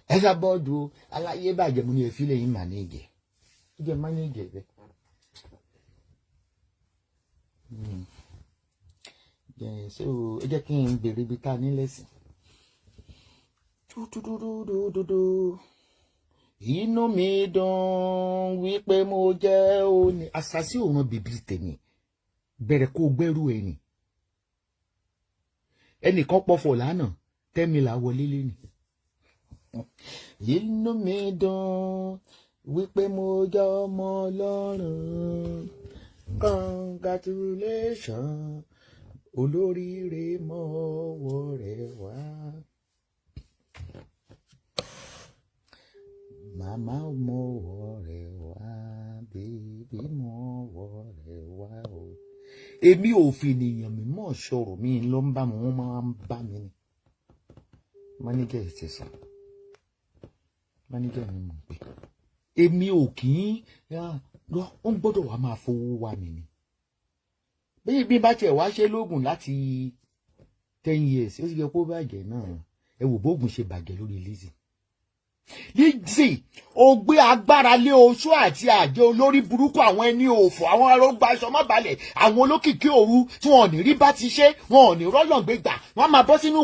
A: Esabod aláyé bàjẹ́ mo ní ẹ fi lẹ́yìn mà ní ìjẹ́. Ìjẹ́ má ní ìjẹ́ bẹ́ẹ̀. So ẹ jẹ́ kí n bèrè ibi tá a ní lẹ́sìn. Inú mi dùn wípé mo jẹ́ òní. Àṣàsí òun bèbí tèmi bẹ̀rẹ̀ kó gbẹ́rù ẹni. Ẹnìkan pọ̀fọ̀ lánàá 10 million wọlé lẹ́nu. Inú mi dùn wípé mo jẹ́ ọmọ Ọlọ́run. Congratulations. Olóríire mọ́wọ́ rẹ̀ wá. Màmá mọ́wọ́ rẹ̀ wá. Bébí mọ́wọ́ rẹ̀ wá o. Èmi ò fi ènìyàn mi mọ̀ sọ̀rọ̀ mi ló ń bá mi wọ́n máa ń bá mi ni. Máníjà ti sọ. Máníjà mi mọ̀ pé. Èmi ò kì í wọ́n gbọ́dọ̀ wá máa fowó wá mi ni. Bí bá tiẹ̀ wá ṣe lóògùn láti 10 years ó sì yẹ kó bàjẹ́ náà. Ẹ wò bóògùn ṣe bàjẹ́ lórí Lizzy. Lizzy ó gbé agbára lé oṣó àti àjẹ́ olórí burúkú àwọn ẹni òfò àwọn arógbá aṣọ má balẹ̀ àwọn olókìkí òru tí wọn ò ní rí bá ti ṣe wọn ò ní rọ́lọ̀ gbé gbà wọn máa bọ́ sínú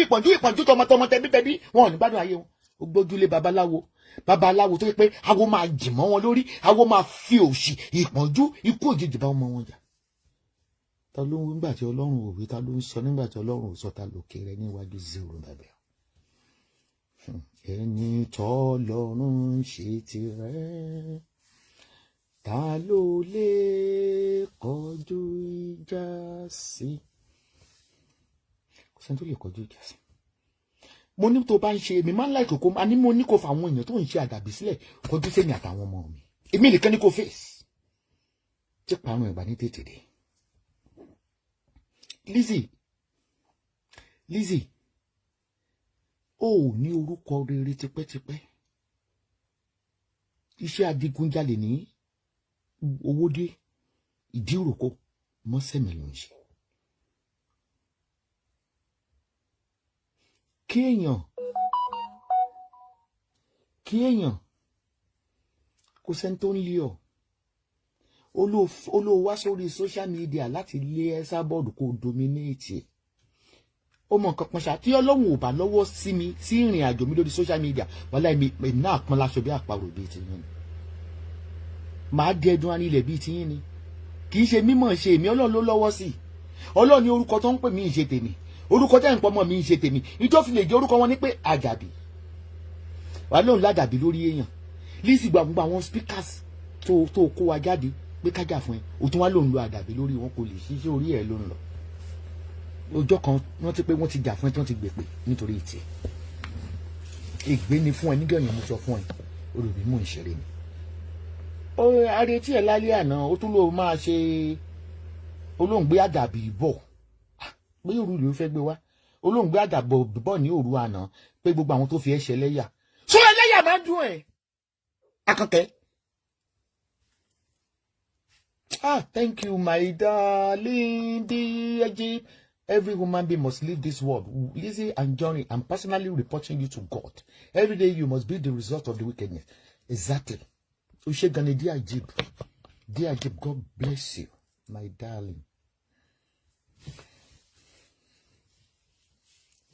A: ìpọ́njú tọmọtọmọ tẹbítẹbí wọn ò ní gbádùn ayé wọn. Ó gbójúlé babaláwo tó yẹ pé awo máa jì mọ́ wọn lórí awo máa fi òṣì ìpọ́njú ikú òjijì bá ọmọ wọn jà. Ta ló ń nígbà tí Ọlọ́run ò wí ta ló ń sọ nígbà tí Ọlọ́run ò sọ ta lòkè rẹ níwájú zero bàbá. Ẹni tọ́lọ́run ṣe tirẹ̀ ta ló lè kọjú ìjà sí. Kò sẹ́ni tó lè kọjú ìjà sí. Mo ní tó bá ń ṣe èmi máa ń láì kókó a ní mo ní kó fa àwọn èèyàn tó ń ṣe àdàbí sílẹ̀ kọjú sẹ́mi àtàwọn ọmọ mi. Èmi nìkan ní kó fèsì. Tí parun ìgbà ní tètè dé. Lizzy ó ní orúkọ rere tipẹ́tipẹ́. Iṣẹ́ adigunjalè ní Owódé Ìdíròkọ mọ́sẹ̀mí ló ń ṣe. Kí èèyàn kò sẹ́ni tó ń lé ọ olóò wá sórí social media láti lé Esabod kó dominate ó mọ nǹkan kan ṣá tí Ọlọ́run ò bá lọ́wọ́ sí mi sí ìrìn àjò mi lórí social media wàhálà èmi náà pọ́n láṣọ bí àparò bíi ti yín ni màá di ẹdun anílẹ̀ bíi ti yín ni kì í ṣe mímọ̀ ṣe èmi Ọlọ́run ló lọ́wọ́ sí Ọlọ́run ní orúkọ tó ń pè mí ìṣe tèmi orúkọ tẹ́ ń pọ́ mọ́ mi ìṣe tèmi ìjọ fi lè jẹ́ orúkọ wọn ní pé àdàbí wà lóun ládàbí lórí èèyàn lísì gbàgbọ́ àwọn speakers tó kó wa jáde pé kájà fún ẹ o tún wá lòun lo àdàbí lórí wọn kò lè ṣiṣẹ́ orí ẹ̀ ló ń lọ ọjọ́ kan wọ́n ti pé wọ́n ti jà fún ẹ tí wọ́n ti gbèpè nítorí ìtì ègbé ni fún ẹ nígbà yẹn mo sọ fún ẹ olùbí mò ń ṣeré ni ó aretí ẹ lálẹ́ àná ó tún lóun máa ṣe olóńgbé àdàbí bọ̀ pé òru ló fẹ́ gbé wá olóńgbé àdàbọ̀ bọ̀ ní òru àná pé gbogbo àwọn tó fi ẹ́ ṣe ẹlẹ́yà sọ ẹlẹ́yà máa ń dún ẹ̀ akànkẹ́. Thank you, my darling DG. Every human being must leave this world. Lizzie Anjorin, I'm personally reporting you to God. Every day you must be the result of the wickedness. Exactly. Ushegane DG. DG, God bless you, my darling.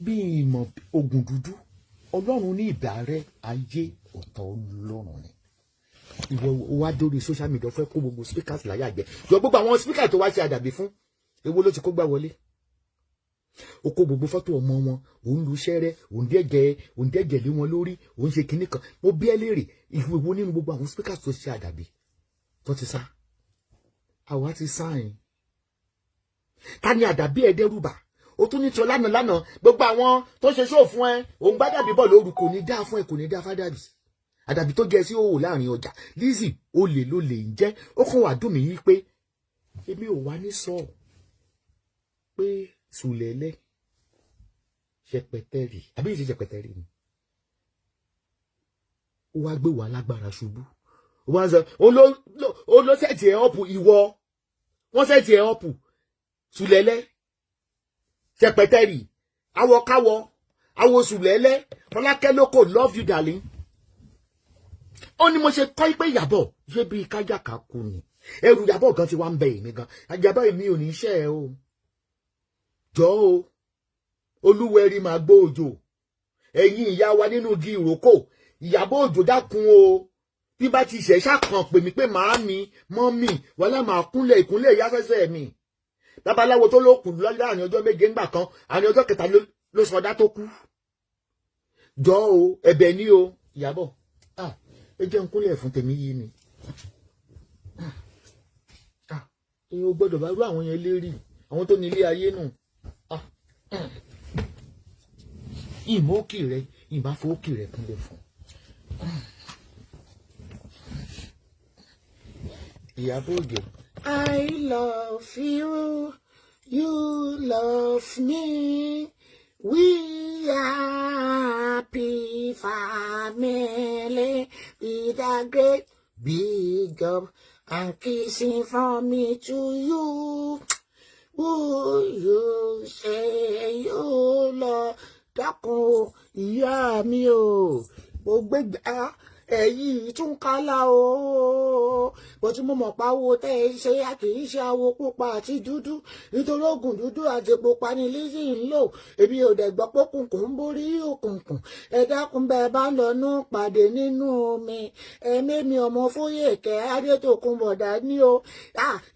A: Bí ìmọ̀ ogun dúdú, Ọlọ́run ní ìbàrẹ̀ ayé ọ̀tọ̀ Ọlọ́run ni. Ìwọ wá dórí social media fẹ́ kó gbogbo speakers láyà jẹ yọ gbogbo àwọn speakers tó wá ṣe àdàbí fún èwo ló ti kó gbà wọlé ó kó gbogbo fọ́tò ọmọ wọn òun lu ṣẹ́rẹ́ òun dẹ́gẹ̀ lé wọn lórí òun ṣe kinní kan mo bí ẹ léèrè ìwé nínú gbogbo àwọn speakers tó ṣe àdàbí tó ti sá àwa ti sáyìn ká ní àdàbí ẹ dẹ́rùbà ó tún ní tí ọ lánàá gbogbo àwọn tó ṣe ṣóò fún ẹ òun gbádàbí bọ̀ lóru kò ní dá fún ẹ kò ní dá fádàbí àdàbí tó jẹ sí òwò láàrin ọjà Lizzy olè ló lè ń jẹ ó kàn wá dùn mí yí pé èmi ò wá ní sọ pé sùlẹ̀lẹ̀ ṣẹpẹtẹrì àbí ìṣe ṣẹpẹtẹrì ni ó wá gbé wà lágbára ṣubú ó wá ń sọ ó ló sẹ́ẹ̀tì ẹ̀ ọ̀pù ìwọ wọ́n sẹ́ẹ̀tì ẹ̀ ọ̀pù sùlẹ̀lẹ̀ ṣẹpẹtẹrì awọkáwọ awọ sùlẹ̀lẹ̀ Fọlákẹ́ ló kò love you darling. Ó ní mo ṣe kọ́ pé Ìyábọ̀ ṣé bí kájàká kú ni ẹrù Ìyábọ̀ gan ti wá ń bẹ èmi gan àjàbá èmi ò ní iṣẹ́ ẹ o jọ o olúwẹ̀rí máa gbọ́ òjò ẹ̀yin ìyá wa nínú igi ìrókò Ìyábọ̀ Òjó dákun o bí bá ti ṣẹ̀ ṣàkàn pè mí pé màá mi mọ́ mi wọlé màá kúnlẹ̀ ìkúnlẹ̀ ìyáfẹ́sẹ̀ mi babaláwo tó ló kù láàrin ọjọ́ méje ńgbà kan àní ọjọ́ kẹta ló sọdá tó kú jọ o ẹ̀bẹ̀ ni o Ìyábọ̀ ẹ jẹ́ ń kúnlẹ̀ fún tèmi yìí ni èyí ò gbọ́dọ̀ bá rú àwọn yẹn lérí àwọn tó ní ilé ayé nù ìmọ̀ òkè rẹ ìbá fún òkè rẹ kúnlẹ̀ fún Ìyábọ̀ Òjó. I love you, you love me. We are happy family with a great big hug and kissing from me to you. Will you say you love dákun ìyá mi o mo gbégbá ẹ̀yìn tún kálá o bó tí mo mọ̀ pa owó tẹ́ ẹ ṣe a kì í ṣe awo pupa àti dúdú nítorí oògùn dúdú àti pupa ní Lizzy ń lò èmi ò dẹ̀ gbọ́ pókùnkùn ń borí òkùnkùn ẹ dákun bẹ́ẹ̀ bá ń lọ nú pàdé nínú omi ẹ̀mẹ́mi ọmọ Fóyèkẹ́ Adétòkunbọ̀dá ní o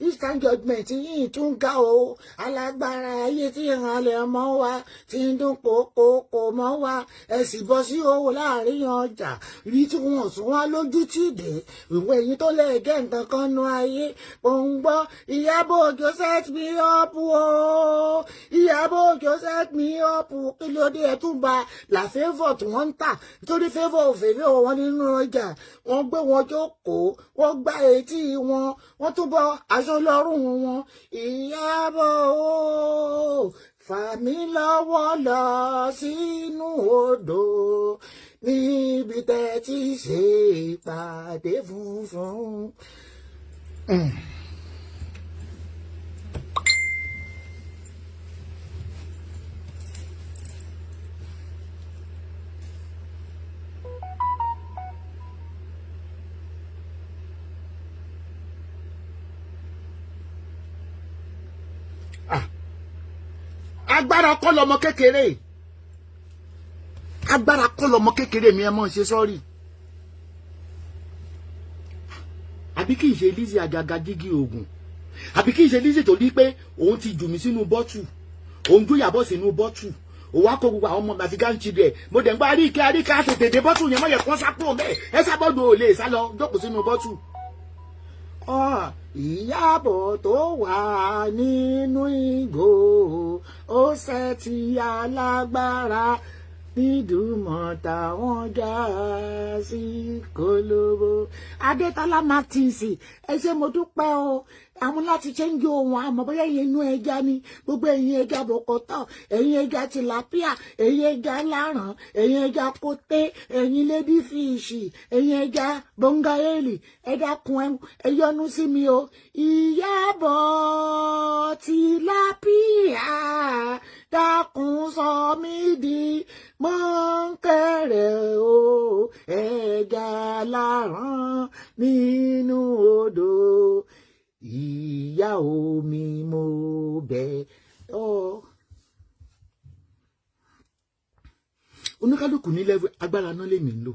A: Eastern Judgment yìí tún ga o alágbára ayé tí ìrànlẹ̀ mọ́ wa ti ń dún kòkòkò mọ́ wa ẹ sì bọ́ sí owó láàrin ọjà rí tí wọ́n sún wá lójú tí dé ìwé ẹ̀yìn tó lè gẹ́ nǹkan kan nu ayé ò ń gbọ́ Ìyábọ̀ Òjó set me up o Ìyábọ̀ Òjó set me up kí ló dé ẹ tún ba la favour tí wọ́n ń tà nítorí favour òfèlè wọn nínú ọjà wọ́n gbé wọn jókòó wọ́n gbá etí wọn wọ́n tún bọ́ aṣọ lọ́rùn wọn Ìyábọ̀ o fà mí lọ́wọ́ lọ sínú odò níbi tẹ́ ti ṣe ìpàdé funfun. agbára kọ́ lọmọ kékeré agbára kọ́ lọmọ kékeré mi ẹ mọ̀ ṣe sọ́rí àbí kì í ṣe Lizzy àgàgà dígí oògùn àbí kì í ṣe Lizzy tó rí pé òun ti jù mí sínú bọ́tù òun jó Ìyábọ̀ sínú bọ́tù òun á kó gbogbo àwọn ọmọ Vatican children mo dẹ̀ ń gbọ́ àríkà tètè dé bọ́tù yẹn mọ̀ yẹ kán sápò mẹ́ Esabod ò lè sá lọ jókòó sínú bọ́tù. Ìyábọ̀ tó wà nínú ìgò ó ṣe ti alágbára nídùúmọ̀tà wọn já sí kólóbó. Adétọ́lá Martins ẹ ṣé mo dúpẹ́ o àwọn láti ṣẹ́ńgì ohun àmọ́ bóyá ẹ̀yin inú ẹja ni gbogbo ẹ̀yin ẹja bọ̀kọ̀tọ̀ ẹ̀yin ẹja tìlápíà ẹ̀yin ẹja láràn ẹ̀yin ẹja kóté ẹ̀yin lady fish ẹ̀yin ẹja bongaeli ẹ dákun ẹ yọ́nú sí mi o. Ìyábọ̀ tìlápíà dákun sọ mí di mọ́ńkẹ́rẹ́ o ẹja láràn nínú odò ìyá omi mo bẹ̀ ọ́. Oníkálùkù ní lẹ́wọ́ agbára náà lèmi ń lò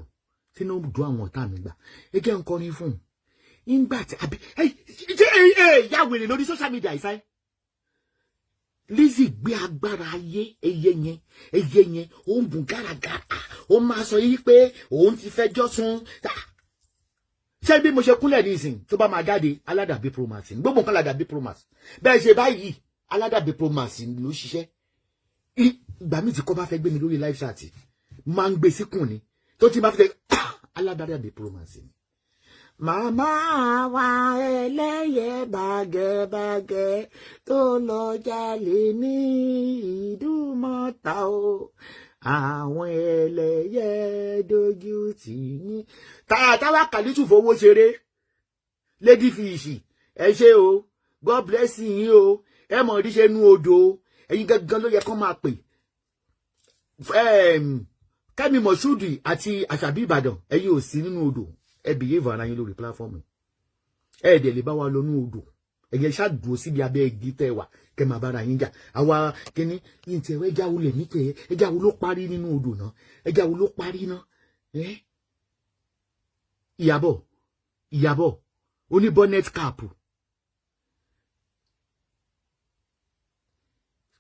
A: sínú dùn àwọn ọ̀tá mi gbà ẹ jẹ́ ń kọrin fún un ìgbà tí àbí yà wèrè lórí social media ìsáyé. Lizzy gbé agbára ayé ẹyẹ yẹn ó ń bùn gàràgàrà ó máa sọ yí pé òun ti fẹjọ́ sùn. Ṣé bí mo ṣe kúnlẹ̀ ní ìsìn tó bá máa jáde aládàbí promax gbogbo nǹkan aládàbí promax bẹ́ẹ̀ ṣe báyìí aládàbí promax ló ṣiṣẹ́. Ìgbà mi tí kò bá fẹ́ gbé mi lórí live chat máa ń gbé síkùn ni tó ti máa fi aládàbí promax ni. Màmá wa ẹlẹ́yẹ bàgẹ́bàgẹ́ tó lọ jalè ní Ìdúmọ̀tà o àwọn ẹlẹ́yẹ dojú tì yín. Táwa Kàlítù fowó ṣeré lady fish ẹ ṣé o God bless yín o ẹ mọ̀ rí ṣe nú odò ẹ̀yin gangan ló yẹ kó máa pè. Kẹ́mi Mọ̀ṣúdì àti Àṣàbí Ìbàdàn ẹ̀yin ò sí nínú odò ẹ behave ara yín lórí platform ẹ dẹ̀ lè bá wa lọ ní odò ẹ̀yẹ ṣáàdùn síbi abẹ́ igi tẹ́ wà kẹ́ máa bára yín jà àwa kíní yìí tí ẹja wo lè ní pé ẹja wo ló parí nínú odò náà ẹja wo ló parí náà Ìyábọ̀ oní bonnet cap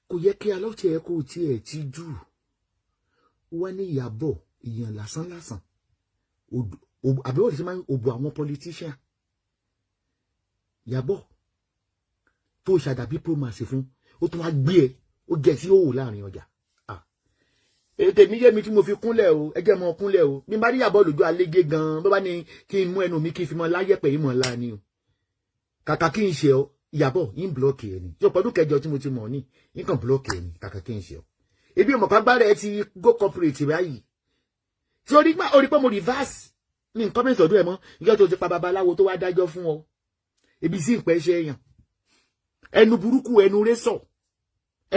A: kò yẹ kí alọ́ọ̀tì ẹ kó tiẹ̀ ti jù wá ní Ìyábọ̀ èèyàn lásán àbí wọ́n ti máa ń òbò àwọn politician Ìyábọ̀ tó ṣàdàbí promax fún ó tún wá gbé ẹ ó jẹ sí òwò láàrin ọjà. Ètè mi yé mi tí mo fi kúnlẹ̀ o ẹjẹ́ mọ kúnlẹ̀ o bí n bá rí Ìyábọ̀ lójú alégé gan bó bá ní kí n mú ẹnu mi kí n fi mọ láyẹ̀pẹ̀ yìí mọ̀ ńlá ni o kàkà kí n ṣe ọ Ìyábọ̀ yín blọọkì ẹ ni yóò pọ̀dún kẹjọ tí mo ti mọ̀ ní yín kàn blọọkì ẹ ni kàkà kí n ṣe ọ ebi ọmọ pàgbára ẹ ti go corporate báyìí tí orí pé mo reverse ní nǹkan mẹ́sàn ọdún ẹ̀ mọ́ ìjọ tó ti pa babaláwo tó wá dájọ́ fún ọ ebi sí ìpẹ́ ṣe èèyàn ẹnu burúkú ẹnu rẹ́sọ̀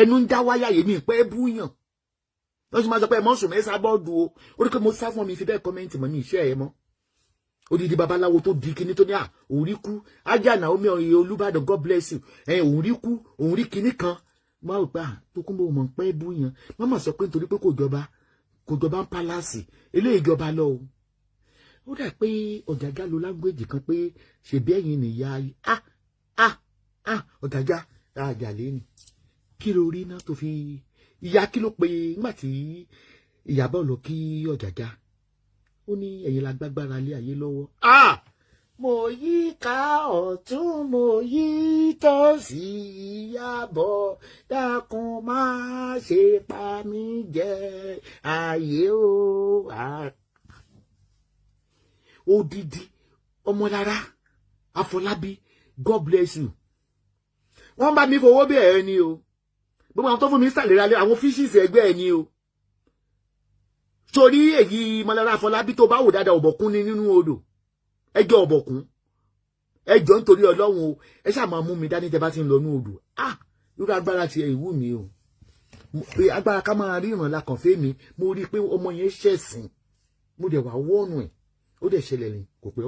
A: ẹnu ń dá wáyà yèmí ìpẹ́ búyàn wọ́n sì máa sọ pé ẹ̀mọ́ sùn Esabod o orí pé mo sá fún mi fi bẹ́ẹ̀ kọ́mẹ́ǹtì mọ́ ní iṣẹ́ ẹ̀ mọ́ odidi babaláwo tó di kíní tó ní òun kú ajá Naomi Olúbàdàn God bless you òun kú òun rí kíní kan máa rò pé tó kún bó mọ̀ pẹ́ búyàn wọ́n mọ̀ sọ pé nítorí pé kò jọba ń pálásì eléyìí jọba lọ o ó dà pé Ọ̀jájá lo lágbèjì kan pé ṣèbí ẹ̀yin nìyá Ọ̀jájá àjàlé ni kí ló rí náà tó fi ìyá kí ló pe nígbà tí Ìyábọ̀ lọ kí Ọ̀jájá ó ní ẹ̀yin la gbágbára lé ayé lọ́wọ́ mo yí ká ọ̀tún mo yí tòsí Ìyábọ̀ dákun má ṣe pa mí jẹ ayé o odidi Ọmọlára Afọlábí God bless you wọ́n bá mi fowó bí ẹ̀ ni o gbogbo àwọn tó fún mi sàlera lé àwọn fíṣìsì ẹgbẹ́ ẹ̀ ni o sórí èyí Ọmọlára Afọlábí tó bá wò dáadáa ọ̀bọ̀kún ni nínú odò ẹjọ́ ọ̀bọ̀kún ẹjọ́ nítorí Ọlọ́run o ẹ ṣáà máa mú mi dání tẹ bá ti ń lọ ní odò irú agbára ti ìwú mi o pé agbára ká máa rí ìrànlá kan fẹ́ mi mo rí i pé ọmọ yẹn ṣẹ̀sìn mo dẹ̀ wá wọ́ọ̀nù ẹ̀ ó dẹ̀ ṣẹlẹ̀ ní kò pé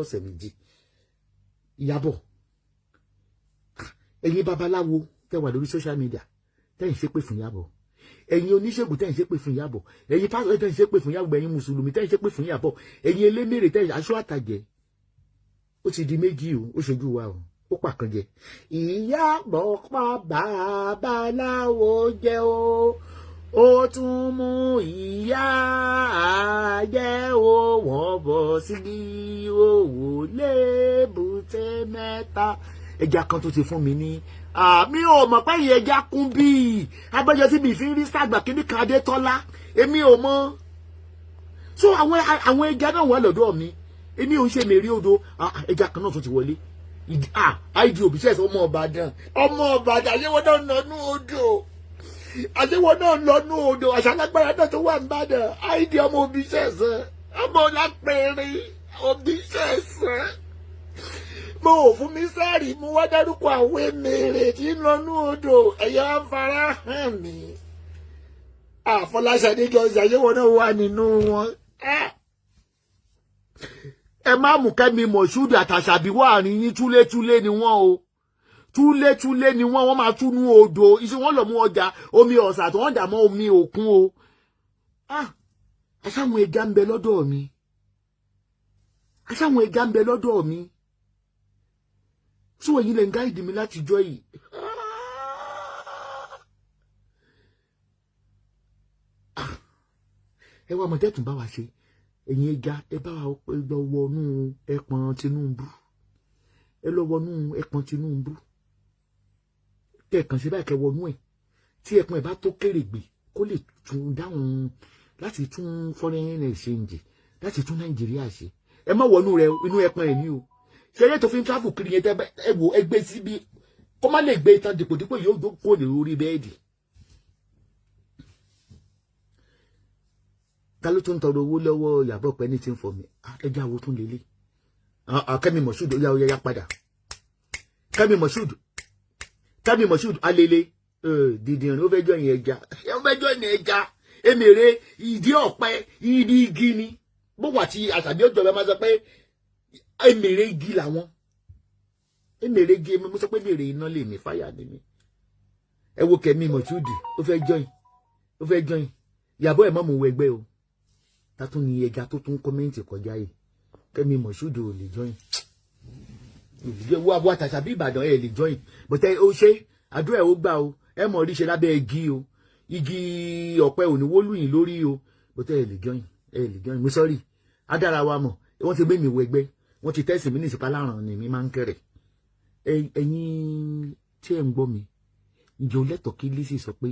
A: ọ̀sẹ̀ méjì. Ìyábọ̀ ẹ̀yin babaláwo tẹ́ wà lórí social media tẹ́yìn ṣépè fún Iyabo, ẹ̀yin oníṣègùn tẹ́yìn ṣépè fún Iyabo, ẹ̀yin pásítọ̀ tẹ́yìn ṣépè fún Iyabo, ẹ̀yin mùsùlùmí tẹ́yìn ṣépè fún Iyabo, ẹ̀yin elémèrè tẹ́yìn aṣọ àtàjẹ́. Ó ti di méjì o, ó ṣojú wa o, ó pàkan jẹ. Iyabo pa babaláwo jẹ o, ó tún mú ìyá àjẹ́ o, wọ́n bọ̀ sí òwò lébùté mẹ́ta. Ẹja kan tó ti fún mi ní mi ò mọ̀ pé ìyẹn ẹja kún bíi abẹ́jọ tí mi fi ń rí sàgbà kíní kan Adétọ́lá, èmi ò mọ̀. So àwọn ẹja náà wà lọ́dọ̀ mi, èmi ò ń ṣe mèrè odò. Ẹja kan náà tó ti wọlé. ID Òbíṣẹ́sì ọmọ Ìbàdàn àṣewọ́ náà lọ́nú odò, àṣewọ́ náà lọ́nú odò, àṣàlágbára náà tó wà ní Ìbàdàn. ID ọmọ Òbíṣẹ́sì, ọmọ Lápẹ̀rẹ̀ Òbíṣẹ́sì. Mo ò fún mi sáàrì, mo wá dárúkọ àwọn èmèrè tí ń lọ́nú odò, ẹ̀yà ń fara hàn mí. Fọláṣadé Johnson àṣewọ́ náà wà nínú wọn. Ẹ má mú Kẹ́mi Mọ̀ṣúdù àtàṣàbí wà ní yín, túlétúlé ni wọ́n o, túlétúlé ni wọ́n máa túnú odò, iṣẹ́ wọn lọ mú ọjà omi ọ̀sà tó wọ́n dà mọ́ omi òkun o. Aṣáwọn ẹja ń bẹ lọ́dọ̀ mi, aṣáwọn ẹja ń bẹ lọ́dọ̀ mi. Tí wọ́n yín lè ń gáìdì mi láti jọ yìí. Ẹ wá mọ̀tẹ́tùn bá wa ṣe. Ẹ̀yin ẹja, ẹ bá wa lọ wọnú ẹpọ̀n Tinubu, ẹ lọ wọnú ẹpọ̀n Tinubu, kẹ̀kan sí báyìí kẹ wọnú ẹ̀, tí ẹpọ̀n ẹ̀ bá tó kérègbè kó lè tún dáhùn láti tún foreign exchange, láti tún Nàìjíríà ṣe. Ẹ má wọnú rẹ inú ẹpọ̀n ẹ̀ ní o. Ṣé eré tó fi ń travel kiri yẹn ẹ wò ẹ gbé síbi kó má lè gbé tán dìpòdìpò yóò jókòó lè orí bẹ́ẹ̀dì. Ta ló tún tọrọ owó lọ́wọ́ Iyabo pẹ́ ní tí ń fọ mi? Ẹja wo tún lélẹ̀? Kẹ́mi Mọ̀ṣúdù ó yá padà. Kẹ́mi Mọ̀ṣúdù alele dìdìrín ó fẹ́ jọ ìyẹn ẹja, ó fẹ́ jọ ìyẹn ẹja. Èmèrè ìdí ọ̀pẹ ìdí igi ni. Bó wà tí àṣàbí ọjọ́ bẹ́ẹ̀ máa sọ pé èmèrè igi làwọn. Èmèrè igi mo sọ pé èmèrè iná lè ní fáyà ni mi. Ẹ wo Kẹ́mi Mọ̀ṣúdù ó fẹ́ jọyìn. Iyabo ẹ̀ mọ́ mú wẹgbẹ́ o. Tatún ni ẹja tó tún kọ́mẹ́ǹtì kọjá yìí. Kẹ́mi Mọ̀ṣúdù ò lè join. Wá tàṣàbí Ìbàdàn ẹ̀ lè join. Bọ̀tẹ́ ó ṣe àdúrà ẹ̀ ó gbà o. Ẹ mọ̀ rí ṣe lábẹ́ igi o. Igi ọ̀pẹ ò ní wólú yìí lórí o. Bọ̀tẹ́ ẹ̀ lè join. Mo sọ́rí. Adára wa mọ̀. Wọ́n ti gbé mi wẹgbẹ́. Wọ́n ti tẹ́sí mi ní ìsìnká láràn ni mi máa ń kẹ̀rẹ̀. Ẹ̀yin tí ẹ̀ ń gbọ́ mi. Ǹjẹ́ o lẹ́tọ̀ọ́ kí Lizzy sọ pé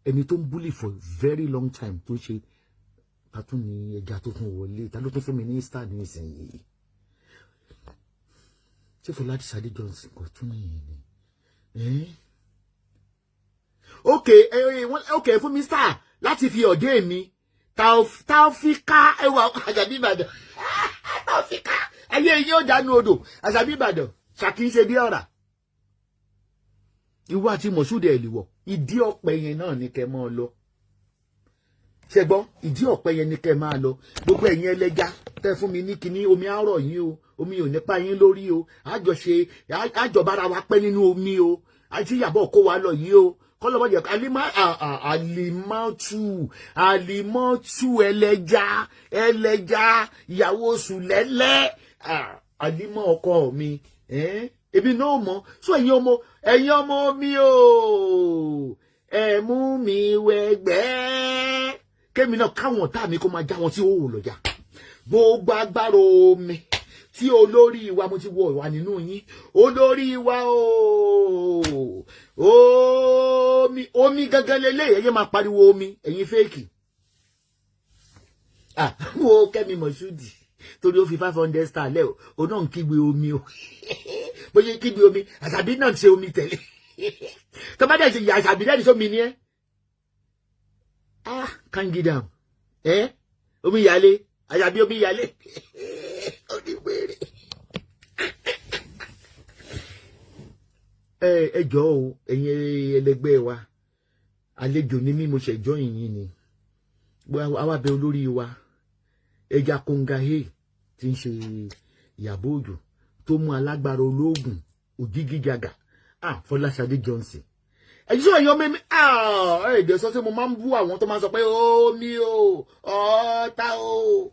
A: ẹni tó ń bully for very long time tó ṣe tatún ní ẹja tó tún wọlé, ta ló tún fún mi ní star ní ìsinyìí? Ṣé Fọláṣadé Johnson kò tún nìyẹn ni? Okay, fún mi star láti fi ọ̀dẹ́ mi Taofika ẹwà Àṣàbí Ìbàdàn. Taofika ayé yìí ó dánú odò Àṣàbí Ìbàdàn ṣàkíyèsí bí ọ̀rà. Ìwọ àti Mọ̀ṣúdù ẹ̀ lè wọ̀. Ìdí ọ̀pẹ yẹn náà ni kẹ́ máa lọ. Ṣé gbọ́? Ìdí ọ̀pẹ yẹn ni kẹ́ máa lọ. Gbogbo ẹ̀yin ẹlẹ́ja tẹ́ fún mi ní kinní omi àárọ̀ yín o, omi ò nípa yín lórí o, àjọbára wa pẹ́ nínú omi o, àti Iyabo kó wa lọ yìí o. Kọ́lọ́mọ jẹ́ àlìmọ́tù ẹlẹ́ja ìyàwó oṣù lẹ́lẹ́ àlìmọ́ ọkọ mi. Èmi náà mọ̀. So ẹ̀yin ọmọ mi o, ẹ mú mi wẹgbẹ́. Kémi náà káwọn ọ̀tá mi kó máa já wọn sí òwò lọ́jà. Gbogbo agbára omi tí olórí wa mo ti wọ ìwà nínú yín. Olórí wa o, omi gangan lélẹ̀ ẹ̀yin máa pariwo omi ẹ̀yin fẹ́ẹ̀kì. Wo Kẹ́mi Mọ̀ṣúdù torí ó fi 500 star lẹ́ o náà ń kígbe omi o. Bóyá kígbe omi Àṣàbí náà ṣe omi tẹ̀lé. Tó bá dẹ̀ ṣe ìyá Àṣàbí dẹ́ni sómi ni ẹ́. Can't get down. Omi yálé Àṣàbí omi yálé. Ó ní wèrè. Ẹ jọ̀ọ́ o ẹ̀yin ẹlẹgbẹ́ wa àlejò ni mí mo ṣẹjọ́ yìnyín ni. Àwa bẹ̀ olórí wa ẹja kongahe tí ń ṣe Iyabo Ojo tó mú alágbára ológun òjìgíjàgà Fọláṣadé Johnson ẹ̀yin èèyàn mímí èdè sọ sí mo máa ń bú àwọn tó máa ń sọ pé ó mi ò ọ̀ọ́ta o